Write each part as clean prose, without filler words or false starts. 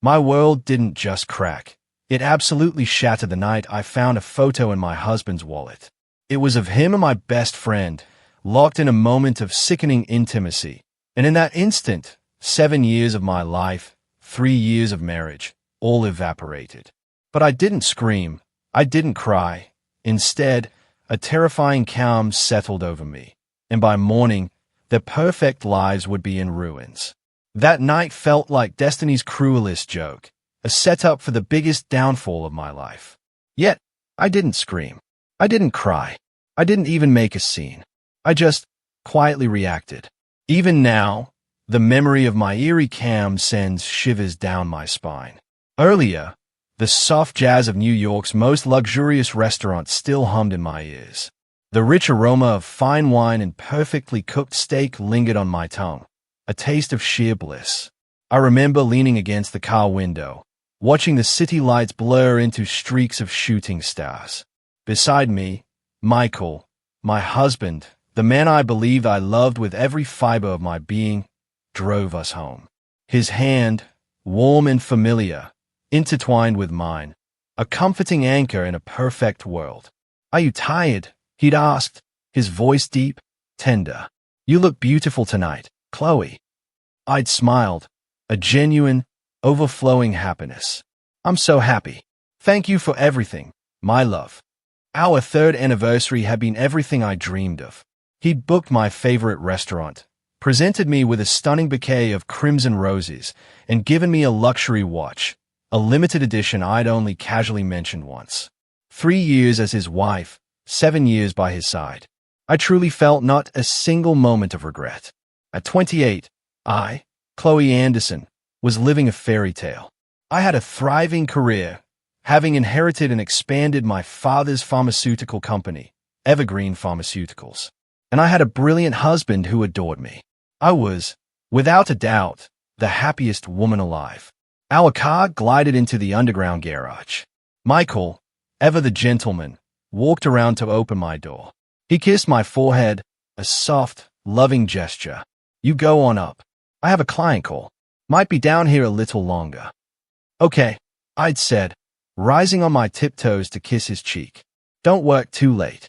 My world didn't just crack. It absolutely shattered the night I found a photo in my husband's wallet. It was of him and my best friend, locked in a moment of sickening intimacy. And in that instant, 7 years of my life, 3 years of marriage, all evaporated. But I didn't scream. I didn't cry. Instead, a terrifying calm settled over me. And by morning, their perfect lives would be in ruins. That night felt like destiny's cruelest joke, a setup for the biggest downfall of my life. Yet, I didn't scream. I didn't cry. I didn't even make a scene. I just quietly reacted. Even now, the memory of my eerie cam sends shivers down my spine. Earlier, the soft jazz of New York's most luxurious restaurant still hummed in my ears. The rich aroma of fine wine and perfectly cooked steak lingered on my tongue, a taste of sheer bliss. I remember leaning against the car window, watching the city lights blur into streaks of shooting stars. Beside me, Michael, my husband, the man I believed I loved with every fiber of my being, drove us home. His hand, warm and familiar, intertwined with mine, a comforting anchor in a perfect world. "Are you tired?" he'd asked, his voice deep, tender. "You look beautiful tonight, Chloe." I'd smiled, a genuine, overflowing happiness. "I'm so happy. Thank you for everything, my love." Our third anniversary had been everything I dreamed of. He'd booked my favorite restaurant, presented me with a stunning bouquet of crimson roses, and given me a luxury watch, a limited edition I'd only casually mentioned once. 3 years as his wife, 7 years by his side. I truly felt not a single moment of regret. At 28, I, Chloe Anderson, was living a fairy tale. I had a thriving career, having inherited and expanded my father's pharmaceutical company, Evergreen Pharmaceuticals. And I had a brilliant husband who adored me. I was, without a doubt, the happiest woman alive. Our car glided into the underground garage. Michael, ever the gentleman, walked around to open my door. He kissed my forehead, a soft, loving gesture. "You go on up. I have a client call. Might be down here a little longer." "Okay," I'd said, rising on my tiptoes to kiss his cheek. "Don't work too late."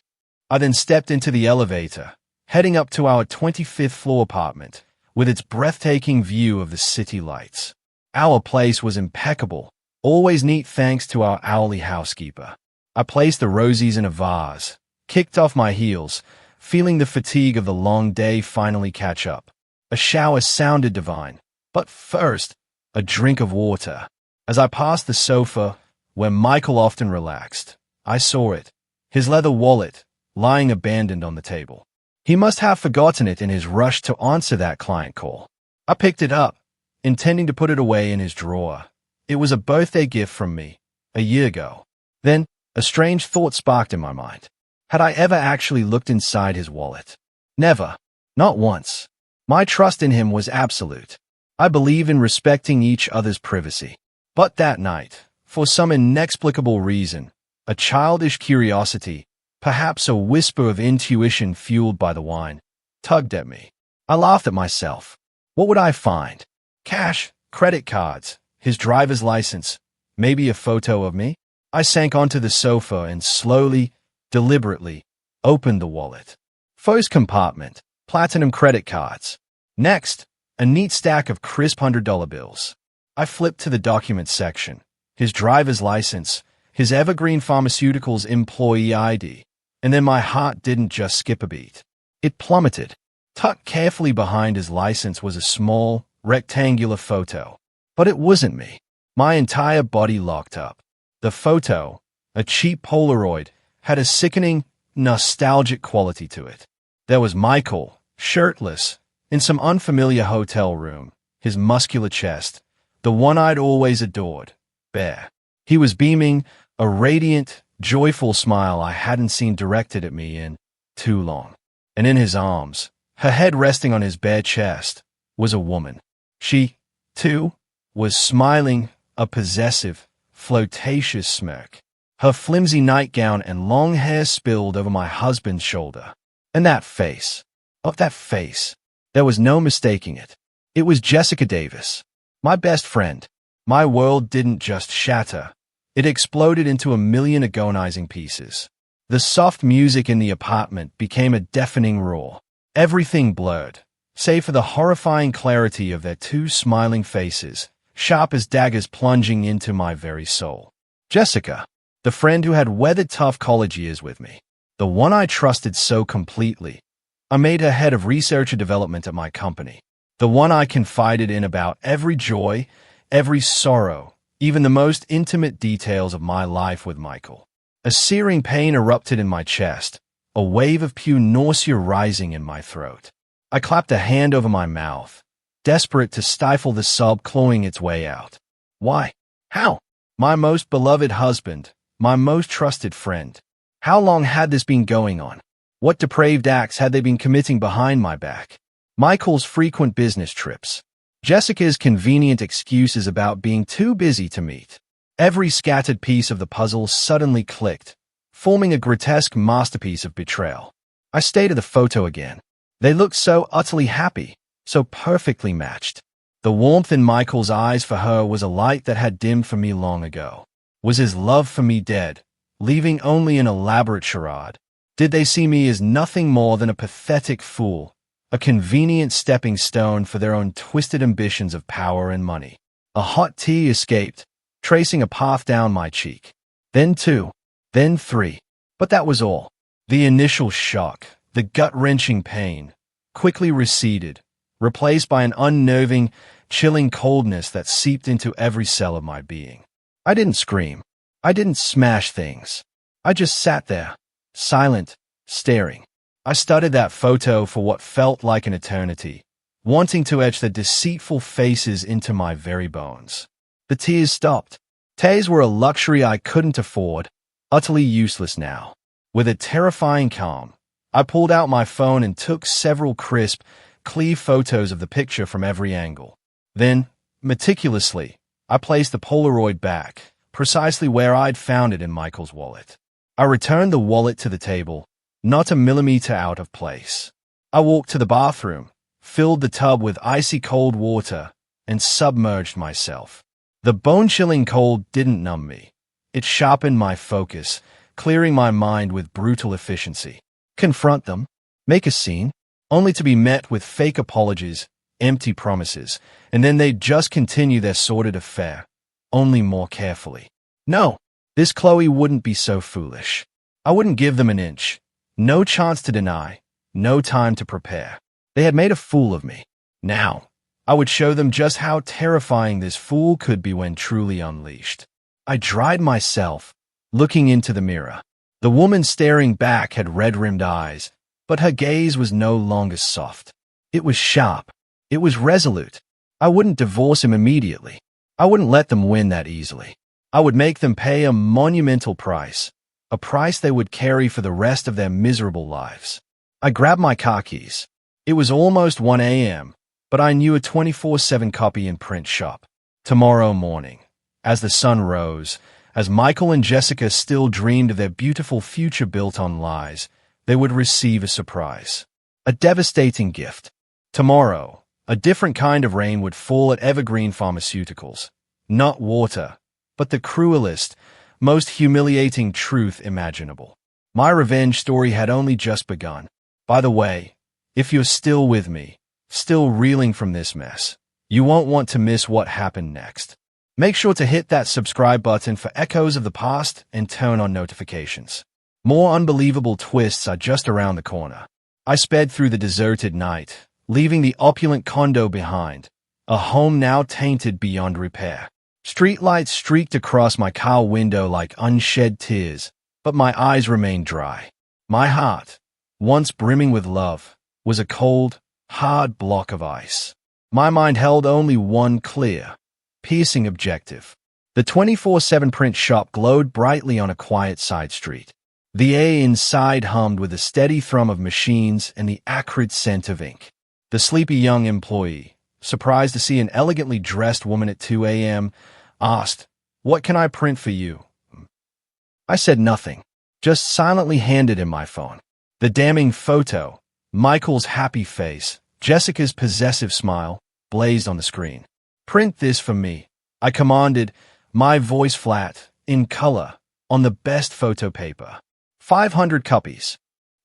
I then stepped into the elevator, heading up to our 25th floor apartment, with its breathtaking view of the city lights. Our place was impeccable, always neat thanks to our hourly housekeeper. I placed the roses in a vase, kicked off my heels, feeling the fatigue of the long day finally catch up. A shower sounded divine, but first, a drink of water. As I passed the sofa, where Michael often relaxed, I saw it, his leather wallet, lying abandoned on the table. He must have forgotten it in his rush to answer that client call. I picked it up, intending to put it away in his drawer. It was a birthday gift from me, a year ago. Then, a strange thought sparked in my mind. Had I ever actually looked inside his wallet? Never. Not once. My trust in him was absolute. I believe in respecting each other's privacy. But that night, for some inexplicable reason, a childish curiosity, perhaps a whisper of intuition fueled by the wine, tugged at me. I laughed at myself. What would I find? Cash, credit cards, his driver's license, maybe a photo of me? I sank onto the sofa and slowly, deliberately, opened the wallet. First compartment, platinum credit cards. Next, a neat stack of crisp $100 bills. I flipped to the documents section, his driver's license, his Evergreen Pharmaceuticals employee ID, and then my heart didn't just skip a beat. It plummeted. Tucked carefully behind his license was a small, rectangular photo. But it wasn't me. My entire body locked up. The photo, a cheap Polaroid, had a sickening, nostalgic quality to it. There was Michael, shirtless, in some unfamiliar hotel room, his muscular chest, the one I'd always adored, bare. He was beaming, a radiant, joyful smile I hadn't seen directed at me in too long. And in his arms, her head resting on his bare chest, was a woman. She, too, was smiling, a possessive, flirtatious smirk. Her flimsy nightgown and long hair spilled over my husband's shoulder. And that face, there was no mistaking it. It was Jessica Davis, my best friend, My world didn't just shatter. It exploded into a million agonizing pieces. The soft music in the apartment became a deafening roar. Everything blurred, save for the horrifying clarity of their two smiling faces, sharp as daggers plunging into my very soul. Jessica, the friend who had weathered tough college years with me, the one I trusted so completely. I made her head of research and development at my company, the one I confided in about every joy, every sorrow, even the most intimate details of my life with Michael. A searing pain erupted in my chest, a wave of pure nausea rising in my throat. I clapped a hand over my mouth, desperate to stifle the sob clawing its way out. Why? How? My most beloved husband, my most trusted friend. How long had this been going on? What depraved acts had they been committing behind my back? Michael's frequent business trips. Jessica's convenient excuses about being too busy to meet. Every scattered piece of the puzzle suddenly clicked, forming a grotesque masterpiece of betrayal. I stared at the photo again. They looked so utterly happy, so perfectly matched. The warmth in Michael's eyes for her was a light that had dimmed for me long ago. Was his love for me dead, leaving only an elaborate charade? Did they see me as nothing more than a pathetic fool, a convenient stepping stone for their own twisted ambitions of power and money? A hot tear escaped, tracing a path down my cheek. Then two, then three. But that was all. The initial shock, the gut-wrenching pain, quickly receded, replaced by an unnerving, chilling coldness that seeped into every cell of my being. I didn't scream. I didn't smash things. I just sat there, silent, staring. I studied that photo for what felt like an eternity, wanting to etch the deceitful faces into my very bones. The tears stopped. Tears were a luxury I couldn't afford, utterly useless now. With a terrifying calm, I pulled out my phone and took several crisp, clear photos of the picture from every angle. Then, meticulously, I placed the Polaroid back, precisely where I'd found it in Michael's wallet. I returned the wallet to the table, not a millimeter out of place. I walked to the bathroom, filled the tub with icy cold water, and submerged myself. The bone-chilling cold didn't numb me. It sharpened my focus, clearing my mind with brutal efficiency. Confront them, make a scene, only to be met with fake apologies, empty promises, and then they'd just continue their sordid affair, only more carefully. No, this Chloe wouldn't be so foolish. I wouldn't give them an inch. No chance to deny, no time to prepare. They had made a fool of me. Now, I would show them just how terrifying this fool could be when truly unleashed. I dried myself, looking into the mirror. The woman staring back had red-rimmed eyes, but her gaze was no longer soft. It was sharp. It was resolute. I wouldn't divorce him immediately. I wouldn't let them win that easily. I would make them pay a monumental price, a price they would carry for the rest of their miserable lives. I grabbed my car keys. It was almost 1 a.m., but I knew a 24/7 copy and print shop. Tomorrow morning, as the sun rose, as Michael and Jessica still dreamed of their beautiful future built on lies, they would receive a surprise. A devastating gift. Tomorrow, a different kind of rain would fall at Evergreen Pharmaceuticals. Not water, but the cruelest, most humiliating truth imaginable. My revenge story had only just begun. By the way, if you're still with me, still reeling from this mess, you won't want to miss what happened next. Make sure to hit that subscribe button for echoes of the past and turn on notifications. More unbelievable twists are just around the corner. I sped through the deserted night, leaving the opulent condo behind, a home now tainted beyond repair. Streetlights streaked across my car window like unshed tears, but my eyes remained dry. My heart, once brimming with love, was a cold, hard block of ice. My mind held only one clear, piercing objective. The 24/7 print shop glowed brightly on a quiet side street. The air inside hummed with the steady thrum of machines and the acrid scent of ink. The sleepy young employee, surprised to see an elegantly dressed woman at 2 a.m., asked, "What can I print for you?" I said nothing, just silently handed him my phone. The damning photo, Michael's happy face, Jessica's possessive smile, blazed on the screen. "Print this for me," I commanded, my voice flat, in color, on the best photo paper. 500 copies.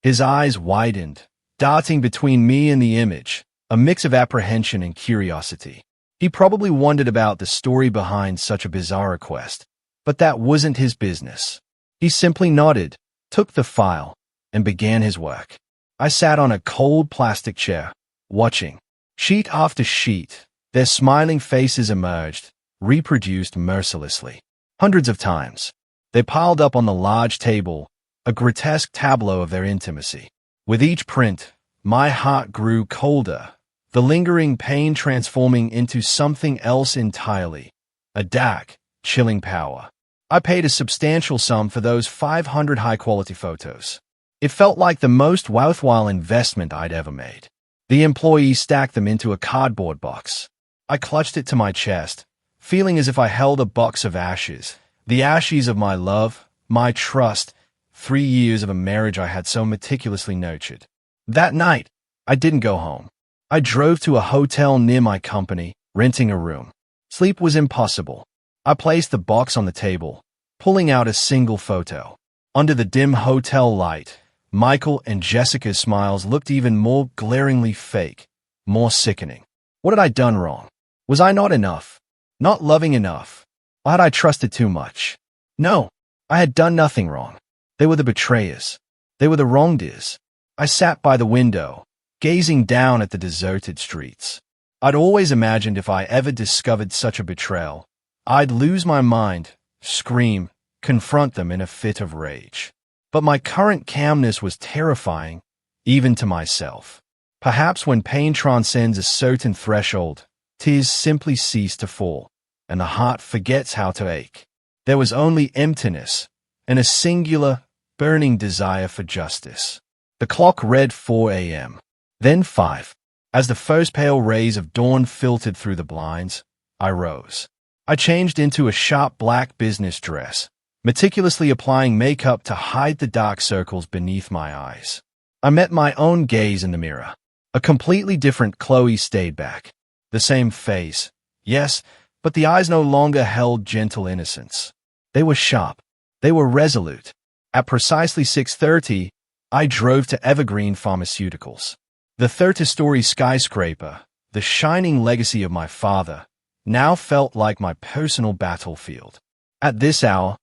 His eyes widened, darting between me and the image, a mix of apprehension and curiosity. He probably wondered about the story behind such a bizarre request, but that wasn't his business. He simply nodded, took the file, and began his work. I sat on a cold plastic chair, watching. Sheet after sheet, their smiling faces emerged, reproduced mercilessly. Hundreds of times. They piled up on the large table, a grotesque tableau of their intimacy. With each print, my heart grew colder, the lingering pain transforming into something else entirely, a dark, chilling power. I paid a substantial sum for those 500 high-quality photos. It felt like the most worthwhile investment I'd ever made. The employee stacked them into a cardboard box. I clutched it to my chest, feeling as if I held a box of ashes, the ashes of my love, my trust, 3 years of a marriage I had so meticulously nurtured. That night, I didn't go home. I drove to a hotel near my company, renting a room. Sleep was impossible. I placed the box on the table, pulling out a single photo. Under the dim hotel light, Michael and Jessica's smiles looked even more glaringly fake, more sickening. What had I done wrong? Was I not enough? Not loving enough? Or had I trusted too much? No, I had done nothing wrong. They were the betrayers. They were the wrongdoers. I sat by the window, gazing down at the deserted streets. I'd always imagined if I ever discovered such a betrayal, I'd lose my mind, scream, confront them in a fit of rage. But my current calmness was terrifying, even to myself. Perhaps when pain transcends a certain threshold, tears simply cease to fall, and the heart forgets how to ache. There was only emptiness, and a singular, burning desire for justice. The clock read 4 a.m., then 5. As the first pale rays of dawn filtered through the blinds, I rose. I changed into a sharp black business dress, meticulously applying makeup to hide the dark circles beneath my eyes. I met my own gaze in the mirror. A completely different Chloe stayed back. The same face, yes, but the eyes no longer held gentle innocence. They were sharp. They were resolute. At precisely 6:30, I drove to Evergreen Pharmaceuticals. The 30-story skyscraper, the shining legacy of my father, now felt like my personal battlefield. At this hour,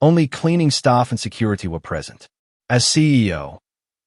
only cleaning staff and security were present. As CEO,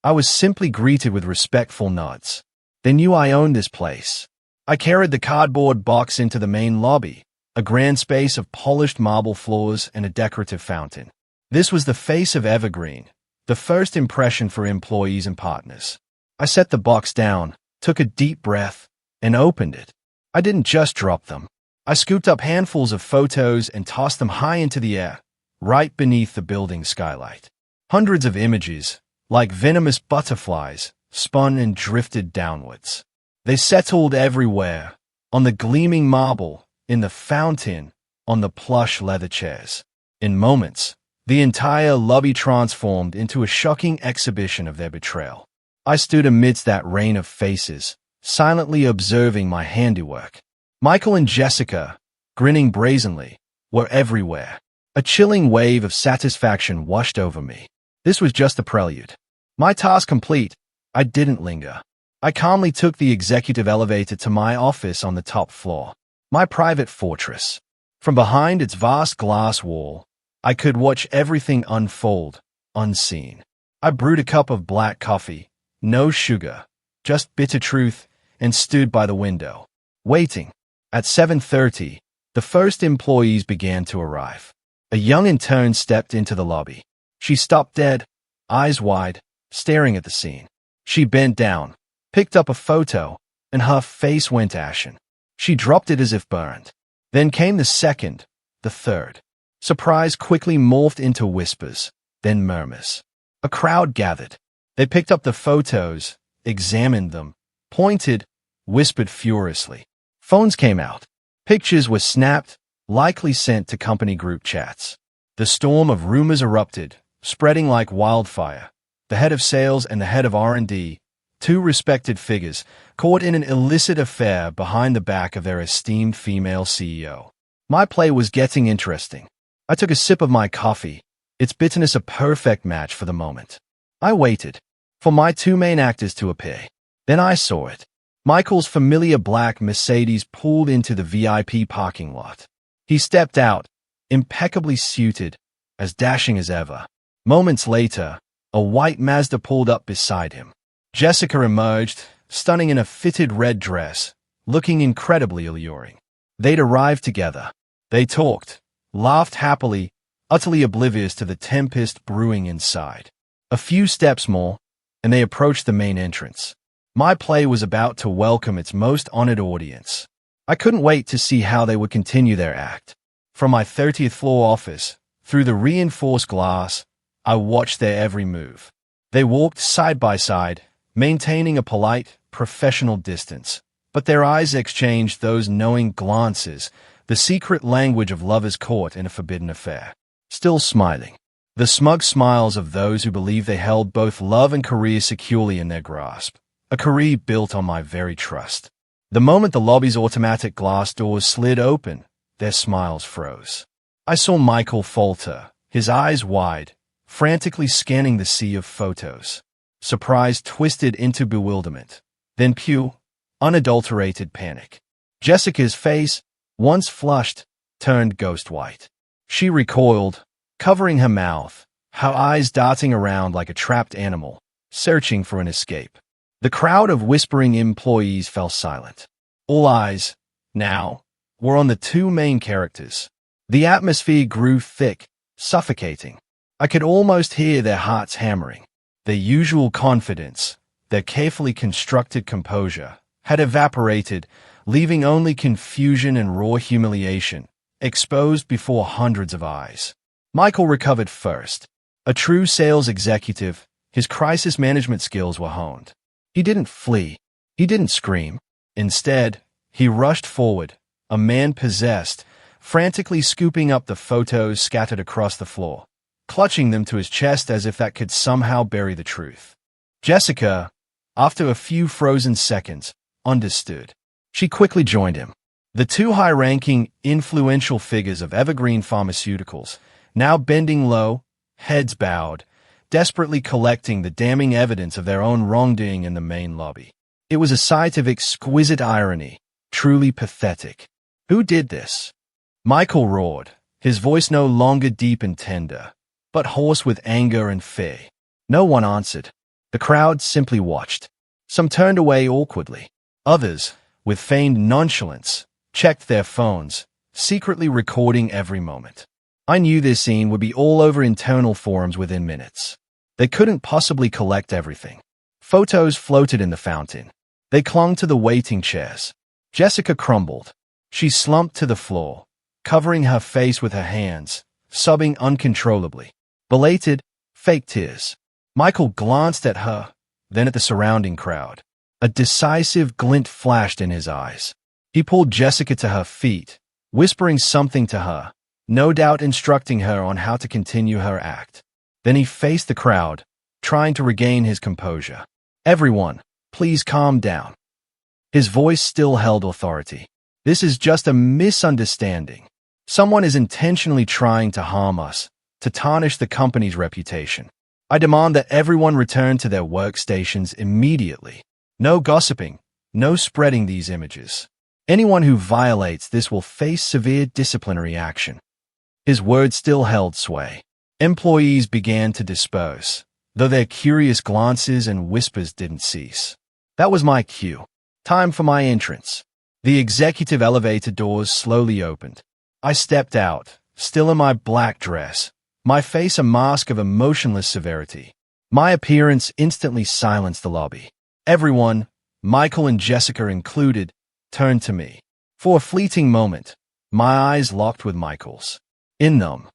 I was simply greeted with respectful nods. They knew I owned this place. I carried the cardboard box into the main lobby, a grand space of polished marble floors and a decorative fountain. This was the face of Evergreen, the first impression for employees and partners. I set the box down, took a deep breath, and opened it. I didn't just drop them. I scooped up handfuls of photos and tossed them high into the air, right beneath the building's skylight. Hundreds of images, like venomous butterflies, spun and drifted downwards. They settled everywhere, on the gleaming marble, in the fountain, on the plush leather chairs. In moments, the entire lobby transformed into a shocking exhibition of their betrayal. I stood amidst that rain of faces, silently observing my handiwork. Michael and Jessica, grinning brazenly, were everywhere. A chilling wave of satisfaction washed over me. This was just the prelude. My task complete, I didn't linger. I calmly took the executive elevator to my office on the top floor, my private fortress. From behind its vast glass wall, I could watch everything unfold, unseen. I brewed a cup of black coffee, no sugar, just bitter truth, and stood by the window, waiting. At 7:30, the first employees began to arrive. A young intern stepped into the lobby. She stopped dead, eyes wide, staring at the scene. She bent down, picked up a photo, and her face went ashen. She dropped it as if burned. Then came the second, the third. Surprise quickly morphed into whispers, then murmurs. A crowd gathered. They picked up the photos, examined them, pointed, whispered furiously. Phones came out. Pictures were snapped, likely sent to company group chats. The storm of rumors erupted, spreading like wildfire. The head of sales and the head of R&D, two respected figures, caught in an illicit affair behind the back of their esteemed female CEO. My play was getting interesting. I took a sip of my coffee, its bitterness a perfect match for the moment. I waited for my two main actors to appear. Then I saw it. Michael's familiar black Mercedes pulled into the VIP parking lot. He stepped out, impeccably suited, as dashing as ever. Moments later, a white Mazda pulled up beside him. Jessica emerged, stunning in a fitted red dress, looking incredibly alluring. They'd arrived together. They talked, laughed happily, utterly oblivious to the tempest brewing inside. A few steps more, and they approached the main entrance. My play was about to welcome its most honored audience. I couldn't wait to see how they would continue their act. From my 30th floor office, through the reinforced glass, I watched their every move. They walked side by side, maintaining a polite, professional distance, but their eyes exchanged those knowing glances, the secret language of lovers caught in a forbidden affair. Still smiling. The smug smiles of those who believe they held both love and career securely in their grasp. A career built on my very trust. The moment the lobby's automatic glass doors slid open, their smiles froze. I saw Michael falter, his eyes wide, frantically scanning the sea of photos. Surprise twisted into bewilderment, then pure, unadulterated panic. Jessica's face, once flushed, turned ghost white. She recoiled, covering her mouth, her eyes darting around like a trapped animal, searching for an escape. The crowd of whispering employees fell silent. All eyes, now, were on the two main characters. The atmosphere grew thick, suffocating. I could almost hear their hearts hammering. Their usual confidence, their carefully constructed composure, had evaporated, leaving only confusion and raw humiliation, exposed before hundreds of eyes. Michael recovered first. A true sales executive, his crisis management skills were honed. He didn't flee. He didn't scream. Instead, he rushed forward, a man possessed, frantically scooping up the photos scattered across the floor, clutching them to his chest as if that could somehow bury the truth. Jessica, after a few frozen seconds, understood. She quickly joined him. The two high-ranking, influential figures of Evergreen Pharmaceuticals, now bending low, heads bowed, desperately collecting the damning evidence of their own wrongdoing in the main lobby. It was a sight of exquisite irony, truly pathetic. Who did this? Michael roared, his voice no longer deep and tender, but hoarse with anger and fear. No one answered. The crowd simply watched. Some turned away awkwardly. Others, with feigned nonchalance, checked their phones, secretly recording every moment. I knew this scene would be all over internal forums within minutes. They couldn't possibly collect everything. Photos floated in the fountain. They clung to the waiting chairs. Jessica crumbled. She slumped to the floor, covering her face with her hands, sobbing uncontrollably. Belated, fake tears. Michael glanced at her, then at the surrounding crowd. A decisive glint flashed in his eyes. He pulled Jessica to her feet, whispering something to her, no doubt instructing her on how to continue her act. Then he faced the crowd, trying to regain his composure. Everyone, please calm down. His voice still held authority. This is just a misunderstanding. Someone is intentionally trying to harm us, to tarnish the company's reputation. I demand that everyone return to their workstations immediately. No gossiping, no spreading these images. Anyone who violates this will face severe disciplinary action. His words still held sway. Employees began to disperse, though their curious glances and whispers didn't cease. That was my cue. Time for my entrance. The executive elevator doors slowly opened. I stepped out, still in my black dress, my face a mask of emotionless severity. My appearance instantly silenced the lobby. Everyone, Michael and Jessica included, turned to me. For a fleeting moment, my eyes locked with Michael's. In them,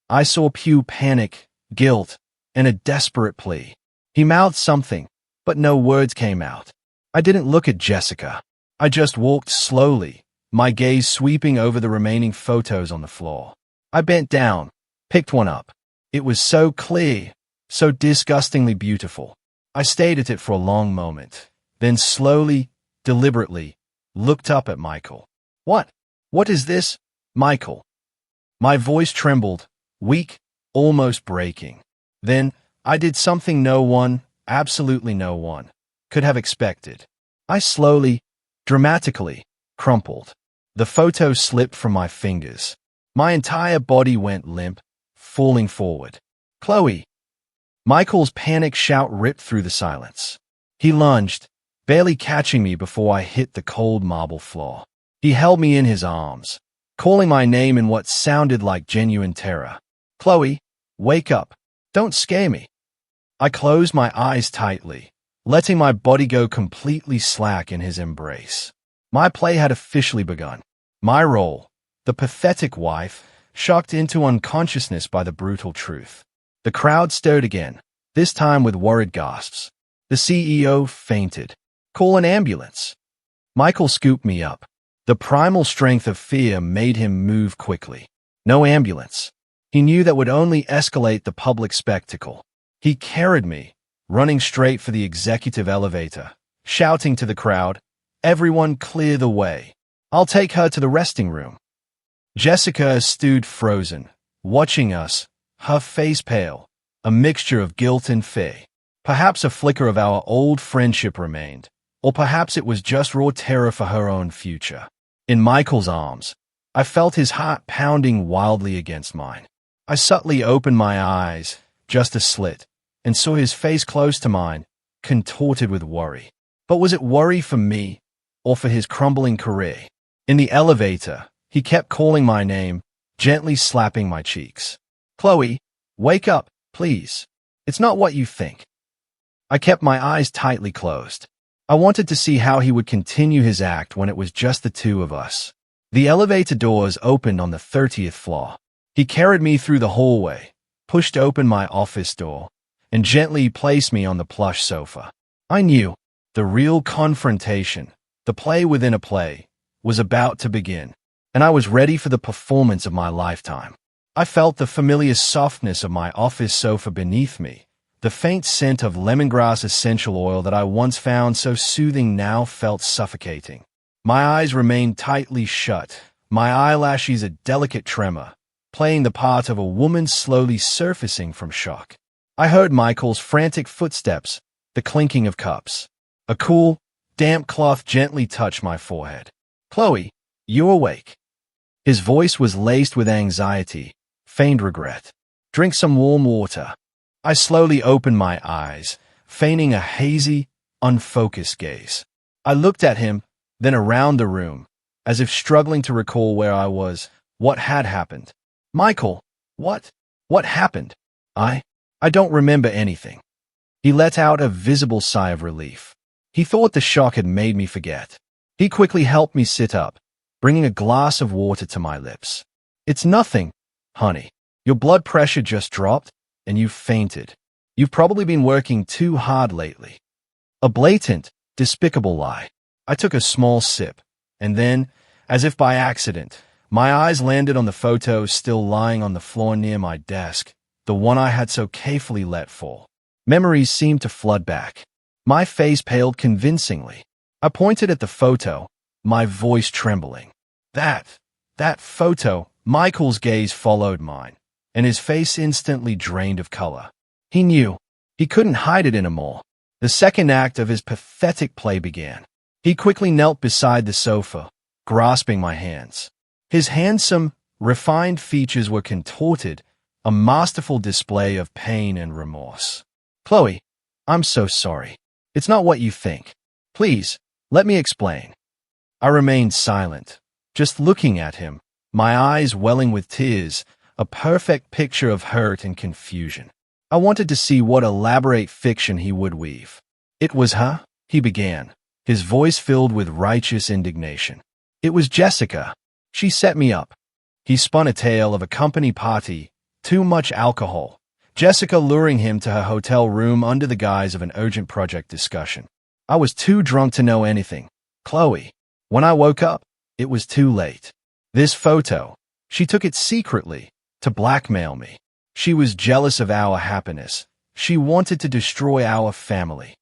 I saw pure panic, guilt, and a desperate plea. He mouthed something, but no words came out. I didn't look at Jessica. I just walked slowly, my gaze sweeping over the remaining photos on the floor. I bent down, picked one up. It was so clear, so disgustingly beautiful. I stayed at it for a long moment, then slowly, deliberately, looked up at Michael. What is this? Michael. My voice trembled, weak, almost breaking. Then, I did something no one, absolutely no one, could have expected. I slowly, dramatically, crumpled. The photo slipped from my fingers. My entire body went limp, falling forward. Chloe! Michael's panic shout ripped through the silence. He lunged, barely catching me before I hit the cold marble floor. He held me in his arms, calling my name in what sounded like genuine terror. Chloe, wake up. Don't scare me. I closed my eyes tightly, letting my body go completely slack in his embrace. My play had officially begun. My role, the pathetic wife, shocked into unconsciousness by the brutal truth. The crowd stirred again, this time with worried gasps. The CEO fainted. Call an ambulance. Michael scooped me up. The primal strength of fear made him move quickly. No ambulance. He knew that would only escalate the public spectacle. He carried me, running straight for the executive elevator, shouting to the crowd, "Everyone clear the way. I'll take her to the resting room." Jessica stood frozen, watching us, her face pale, a mixture of guilt and fear. Perhaps a flicker of our old friendship remained, or perhaps it was just raw terror for her own future. In Michael's arms, I felt his heart pounding wildly against mine. I subtly opened my eyes, just a slit, and saw his face close to mine, contorted with worry. But was it worry for me, or for his crumbling career? In the elevator, he kept calling my name, gently slapping my cheeks. "Chloe, wake up, please. It's not what you think." I kept my eyes tightly closed. I wanted to see how he would continue his act when it was just the two of us. The elevator doors opened on the 30th floor. He carried me through the hallway, pushed open my office door, and gently placed me on the plush sofa. I knew the real confrontation, the play within a play, was about to begin, and I was ready for the performance of my lifetime. I felt the familiar softness of my office sofa beneath me. The faint scent of lemongrass essential oil that I once found so soothing now felt suffocating. My eyes remained tightly shut, my eyelashes a delicate tremor, playing the part of a woman slowly surfacing from shock. I heard Michael's frantic footsteps, the clinking of cups. A cool, damp cloth gently touched my forehead. "Chloe, you awake?" His voice was laced with anxiety, feigned regret. "Drink some warm water." I slowly opened my eyes, feigning a hazy, unfocused gaze. I looked at him, then around the room, as if struggling to recall where I was, what had happened. "Michael, what happened?" I don't remember anything." He let out a visible sigh of relief. He thought the shock had made me forget. He quickly helped me sit up, bringing a glass of water to my lips. "It's nothing, honey. Your blood pressure just dropped, and you fainted. You've probably been working too hard lately." A blatant, despicable lie. I took a small sip, and then, as if by accident, my eyes landed on the photo still lying on the floor near my desk, the one I had so carefully let fall. Memories seemed to flood back. My face paled convincingly. I pointed at the photo, my voice trembling. That photo." Michael's gaze followed mine, and his face instantly drained of color. He knew. He couldn't hide it anymore. The second act of his pathetic play began. He quickly knelt beside the sofa, grasping my hands. His handsome, refined features were contorted, a masterful display of pain and remorse. "Chloe, I'm so sorry. It's not what you think. Please, let me explain." I remained silent, just looking at him, my eyes welling with tears, a perfect picture of hurt and confusion. I wanted to see what elaborate fiction he would weave. "It was her," he began, his voice filled with righteous indignation. "It was Jessica. She set me up." He spun a tale of a company party, too much alcohol, Jessica luring him to her hotel room under the guise of an urgent project discussion. I was too drunk to know anything. Chloe. When I woke up, it was too late. This photo, she took it secretly, to blackmail me. She was jealous of our happiness. She wanted to destroy our family.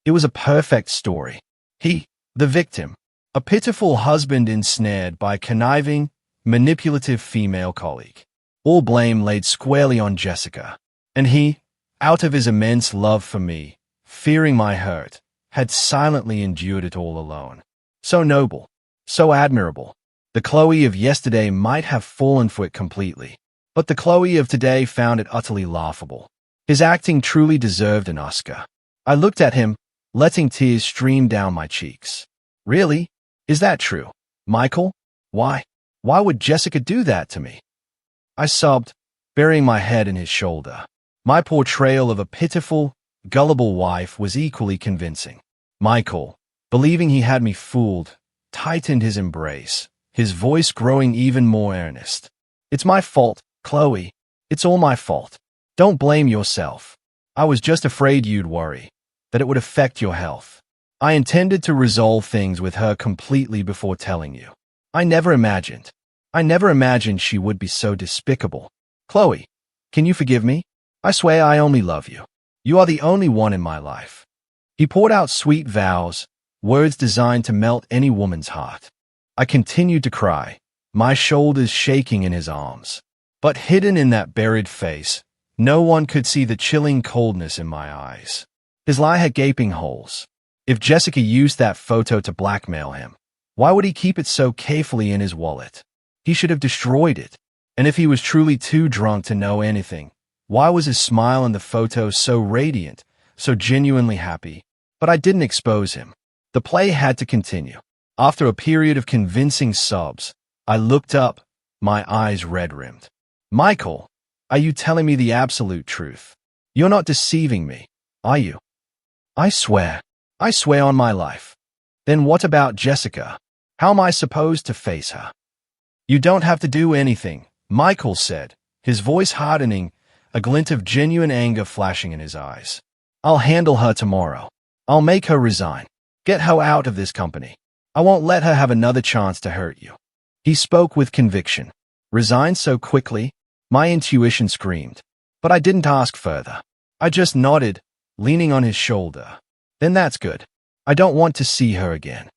It was a perfect story. He, the victim, a pitiful husband ensnared by conniving, manipulative female colleague. All blame laid squarely on Jessica. And he, out of his immense love for me, fearing my hurt, had silently endured it all alone. So noble, so admirable. The Chloe of yesterday might have fallen for it completely, but the Chloe of today found it utterly laughable. His acting truly deserved an Oscar. I looked at him, letting tears stream down my cheeks. Really? Is that true, Michael? Why would Jessica do that to me? I sobbed, burying my head in his shoulder. My portrayal of a pitiful, gullible wife was equally convincing. Michael, believing he had me fooled, tightened his embrace, his voice growing even more earnest. It's my fault, Chloe. It's all my fault. Don't blame yourself. I was just afraid you'd worry, that it would affect your health. I intended to resolve things with her completely before telling you. I never imagined she would be so despicable. Chloe, can you forgive me? I swear I only love you. You are the only one in my life. He poured out sweet vows, words designed to melt any woman's heart. I continued to cry, my shoulders shaking in his arms. But hidden in that buried face, no one could see the chilling coldness in my eyes. His lie had gaping holes. If Jessica used that photo to blackmail him, why would he keep it so carefully in his wallet? He should have destroyed it. And if he was truly too drunk to know anything, why was his smile in the photo so radiant, so genuinely happy? But I didn't expose him. The play had to continue. After a period of convincing sobs, I looked up, my eyes red-rimmed. Michael, are you telling me the absolute truth? You're not deceiving me, are you? I swear on my life. Then what about Jessica? How am I supposed to face her? You don't have to do anything, Michael said, his voice hardening, a glint of genuine anger flashing in his eyes. I'll handle her tomorrow. I'll make her resign. Get her out of this company. I won't let her have another chance to hurt you. He spoke with conviction. Resign so quickly? My intuition screamed. But I didn't ask further. I just nodded, leaning on his shoulder. Then that's good. I don't want to see her again.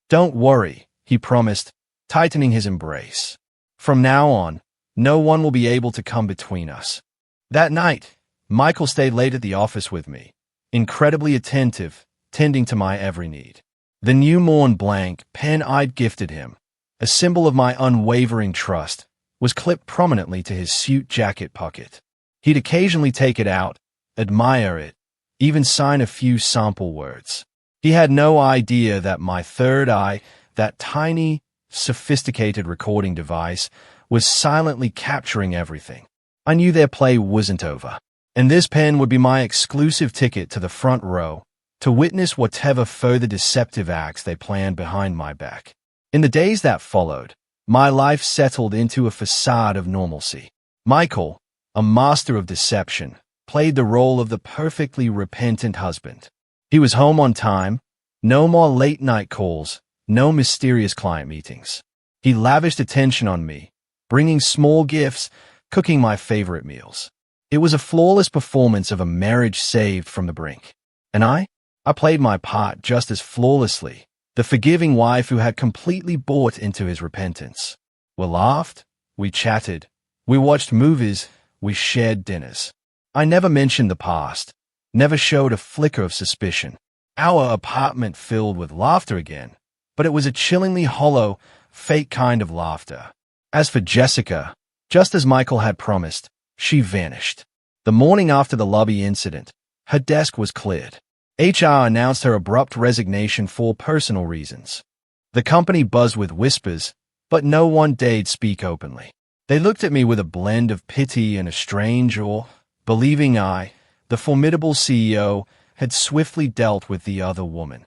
Don't worry, he promised, tightening his embrace. From now on, no one will be able to come between us. That night, Michael stayed late at the office with me, incredibly attentive, tending to my every need. The new Mont Blanc pen I'd gifted him, a symbol of my unwavering trust, was clipped prominently to his suit jacket pocket. He'd occasionally take it out, admire it, even sign a few sample words. He had no idea that my third eye, that tiny, sophisticated recording device, was silently capturing everything. I knew their play wasn't over, and this pen would be my exclusive ticket to the front row, to witness whatever further deceptive acts they planned behind my back. In the days that followed, my life settled into a facade of normalcy. Michael, a master of deception, played the role of the perfectly repentant husband. He was home on time, no more late-night calls, no mysterious client meetings. He lavished attention on me, bringing small gifts, cooking my favorite meals. It was a flawless performance of a marriage saved from the brink. And I played my part just as flawlessly, the forgiving wife who had completely bought into his repentance. We laughed, we chatted, we watched movies, we shared dinners. I never mentioned the past, never showed a flicker of suspicion. Our apartment filled with laughter again, but it was a chillingly hollow, fake kind of laughter. As for Jessica, just as Michael had promised, she vanished. The morning after the lobby incident, her desk was cleared. HR announced her abrupt resignation for personal reasons. The company buzzed with whispers, but no one dared speak openly. They looked at me with a blend of pity and a strange awe, believing I, the formidable CEO, had swiftly dealt with the other woman.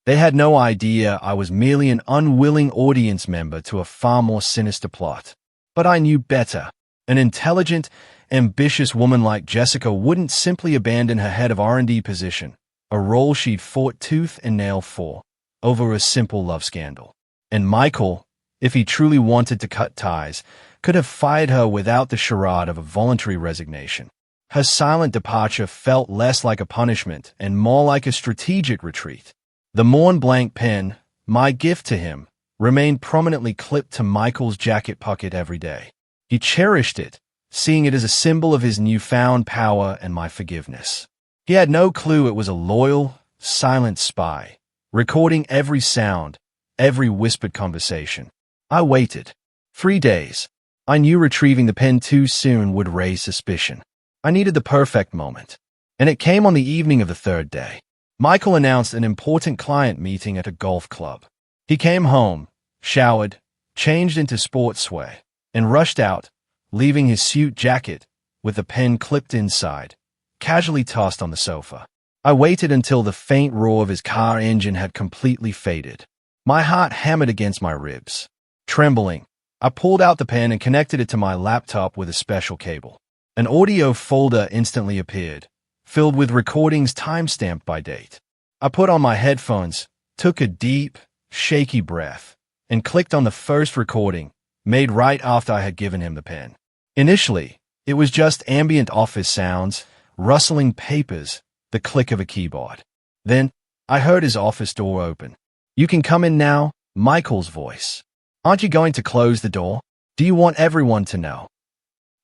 They had no idea I was merely an unwilling audience member to a far more sinister plot. But I knew better. An intelligent, ambitious woman like Jessica wouldn't simply abandon her head of R&D position, a role she'd fought tooth and nail for, over a simple love scandal. And Michael, if he truly wanted to cut ties, could have fired her without the charade of a voluntary resignation. Her silent departure felt less like a punishment and more like a strategic retreat. The Mont Blanc pen, my gift to him, remained prominently clipped to Michael's jacket pocket every day. He cherished it, seeing it as a symbol of his newfound power and my forgiveness. He had no clue it was a loyal, silent spy, recording every sound, every whispered conversation. I waited. 3 days. I knew retrieving the pen too soon would raise suspicion. I needed the perfect moment. And it came on the evening of the 3rd day. Michael announced an important client meeting at a golf club. He came home, showered, changed into sportswear, and rushed out, leaving his suit jacket, with the pen clipped inside, casually tossed on the sofa. I waited until the faint roar of his car engine had completely faded. My heart hammered against my ribs. Trembling, I pulled out the pen and connected it to my laptop with a special cable. An audio folder instantly appeared, filled with recordings time-stamped by date. I put on my headphones, took a deep, shaky breath, and clicked on the first recording, made right after I had given him the pen. Initially, it was just ambient office sounds, rustling papers, the click of a keyboard. Then, I heard his office door open. "You can come in now," Michael's voice. "Aren't you going to close the door? Do you want everyone to know?"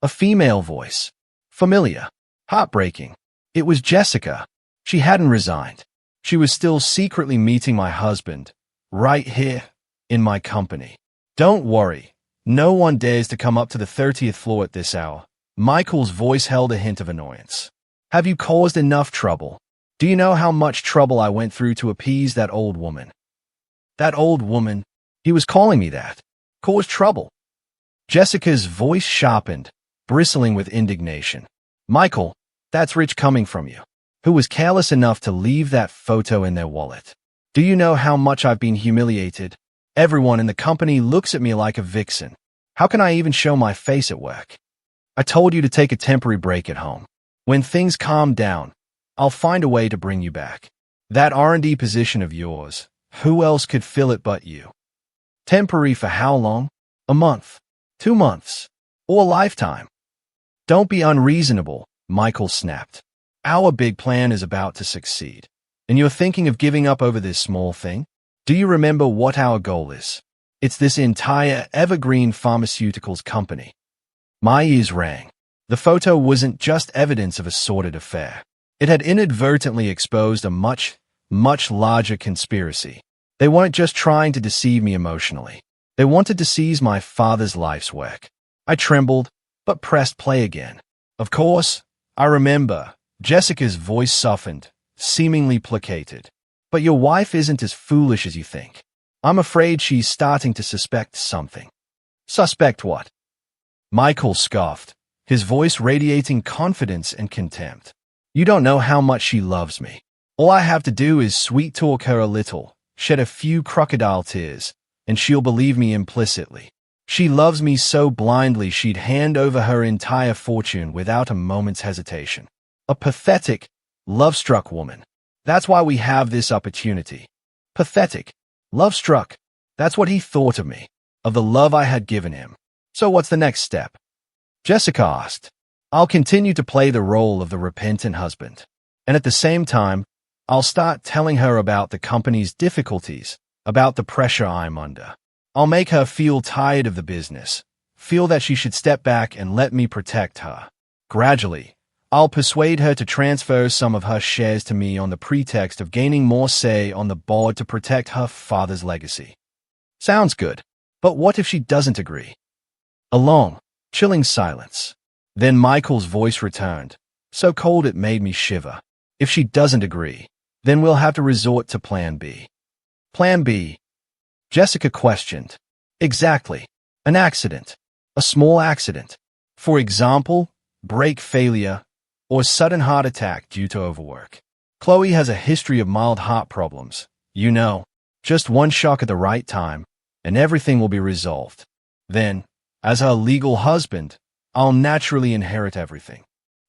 A female voice. Familiar. Heartbreaking. It was Jessica. She hadn't resigned. She was still secretly meeting my husband, right here, in my company. "Don't worry. No one dares to come up to the 30th floor at this hour." Michael's voice held a hint of annoyance. "Have you caused enough trouble? Do you know how much trouble I went through to appease that old woman?" That old woman? He was calling me that. Caused trouble. Jessica's voice sharpened, bristling with indignation. "Michael, that's rich coming from you. Who was careless enough to leave that photo in their wallet? Do you know how much I've been humiliated? Everyone in the company looks at me like a vixen. How can I even show my face at work? I told you to take a temporary break at home. When things calm down, I'll find a way to bring you back. That R&D position of yours, who else could fill it but you? Temporary for how long? A month? 2 months? Or a lifetime?" "Don't be unreasonable," Michael snapped. "Our big plan is about to succeed. And you're thinking of giving up over this small thing? Do you remember what our goal is? It's this entire Evergreen Pharmaceuticals company." My ears rang. The photo wasn't just evidence of a sordid affair. It had inadvertently exposed a much, much larger conspiracy. They weren't just trying to deceive me emotionally. They wanted to seize my father's life's work. I trembled, but pressed play again. "Of course, I remember." Jessica's voice softened, seemingly placated. "But your wife isn't as foolish as you think. I'm afraid she's starting to suspect something." "Suspect what?" Michael scoffed, his voice radiating confidence and contempt. "You don't know how much she loves me. All I have to do is sweet-talk her a little, shed a few crocodile tears, and she'll believe me implicitly. She loves me so blindly she'd hand over her entire fortune without a moment's hesitation. A pathetic, love-struck woman. That's why we have this opportunity. Pathetic. Love-struck. That's what he thought of me, of the love I had given him. So what's the next step?" Jessica asked. "I'll continue to play the role of the repentant husband. And at the same time, I'll start telling her about the company's difficulties, about the pressure I'm under. I'll make her feel tired of the business, feel that she should step back and let me protect her. Gradually, I'll persuade her to transfer some of her shares to me on the pretext of gaining more say on the board to protect her father's legacy." Sounds good. But what if she doesn't agree? A long, chilling silence. Then Michael's voice returned, so cold it made me shiver. "If she doesn't agree, then we'll have to resort to Plan B." "Plan B?" Jessica questioned. "Exactly. An accident. A small accident. For example, brake failure, or sudden heart attack due to overwork. Chloe has a history of mild heart problems. You know, just one shock at the right time, and everything will be resolved. Then, as her legal husband, I'll naturally inherit everything."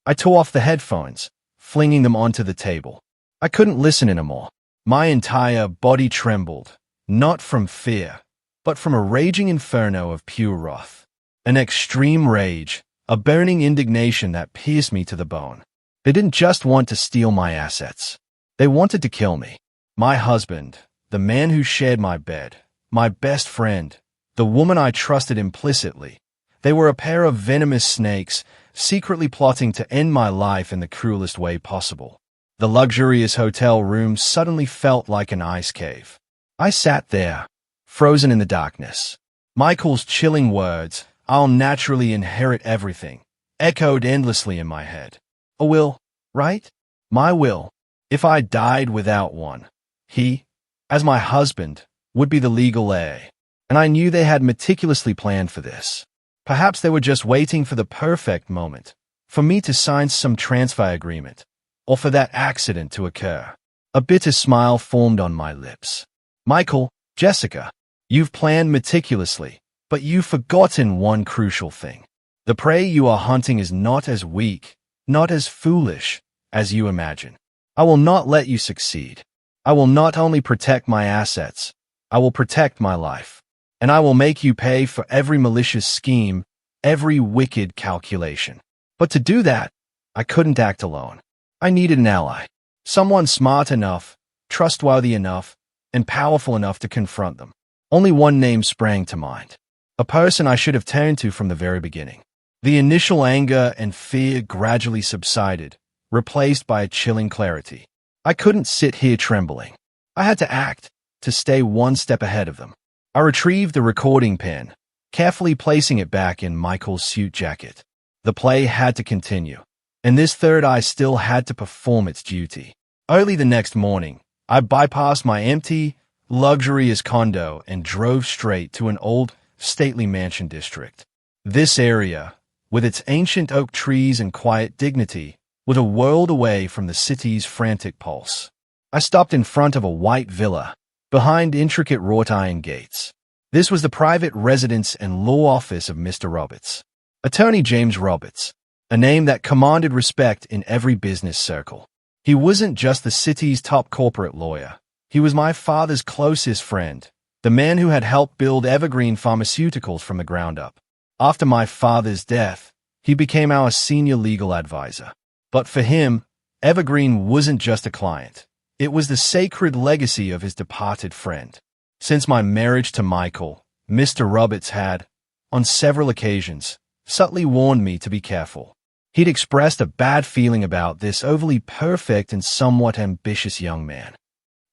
I tore off the headphones, flinging them onto the table. I couldn't listen anymore. My entire body trembled, not from fear, but from a raging inferno of pure wrath. An extreme rage, a burning indignation that pierced me to the bone. They didn't just want to steal my assets. They wanted to kill me. My husband, the man who shared my bed, my best friend, the woman I trusted implicitly. They were a pair of venomous snakes, secretly plotting to end my life in the cruelest way possible. The luxurious hotel room suddenly felt like an ice cave. I sat there, frozen in the darkness. Michael's chilling words, "I'll naturally inherit everything," echoed endlessly in my head. A will, right? My will. If I died without one, he, as my husband, would be the legal heir. And I knew they had meticulously planned for this. Perhaps they were just waiting for the perfect moment, for me to sign some transfer agreement, or for that accident to occur. A bitter smile formed on my lips. Michael, Jessica, you've planned meticulously, but you've forgotten one crucial thing. The prey you are hunting is not as weak, not as foolish, as you imagine. I will not let you succeed. I will not only protect my assets, I will protect my life. And I will make you pay for every malicious scheme, every wicked calculation. But to do that, I couldn't act alone. I needed an ally, someone smart enough, trustworthy enough, and powerful enough to confront them. Only one name sprang to mind, a person I should have turned to from the very beginning. The initial anger and fear gradually subsided, replaced by a chilling clarity. I couldn't sit here trembling. I had to act, to stay one step ahead of them. I retrieved the recording pen, carefully placing it back in Michael's suit jacket. The play had to continue, and this third eye still had to perform its duty. Early the next morning, I bypassed my empty, luxurious condo and drove straight to an old, stately mansion district. This area, with its ancient oak trees and quiet dignity, was a world away from the city's frantic pulse. I stopped in front of a white villa, behind intricate wrought-iron gates. This was the private residence and law office of Mr. Roberts. Attorney James Roberts, a name that commanded respect in every business circle. He wasn't just the city's top corporate lawyer. He was my father's closest friend, the man who had helped build Evergreen Pharmaceuticals from the ground up. After my father's death, he became our senior legal advisor. But for him, Evergreen wasn't just a client. It was the sacred legacy of his departed friend. Since my marriage to Michael, Mr. Roberts had, on several occasions, subtly warned me to be careful. He'd expressed a bad feeling about this overly perfect and somewhat ambitious young man.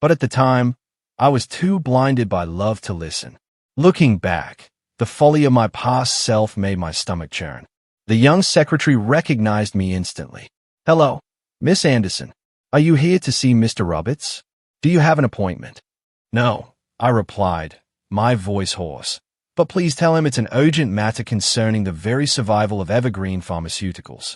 But at the time, I was too blinded by love to listen. Looking back, the folly of my past self made my stomach churn. The young secretary recognized me instantly. "Hello, Miss Anderson. Are you here to see Mr. Roberts? Do you have an appointment?" "No," I replied, my voice hoarse. "But please tell him it's an urgent matter concerning the very survival of Evergreen Pharmaceuticals."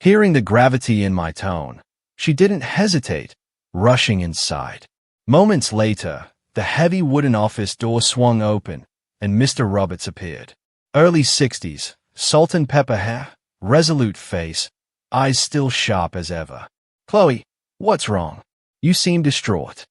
Hearing the gravity in my tone, she didn't hesitate, rushing inside. Moments later, the heavy wooden office door swung open, and Mr. Roberts appeared. Early 60s, salt and pepper hair, resolute face, eyes still sharp as ever. "Chloe, what's wrong? You seem distraught."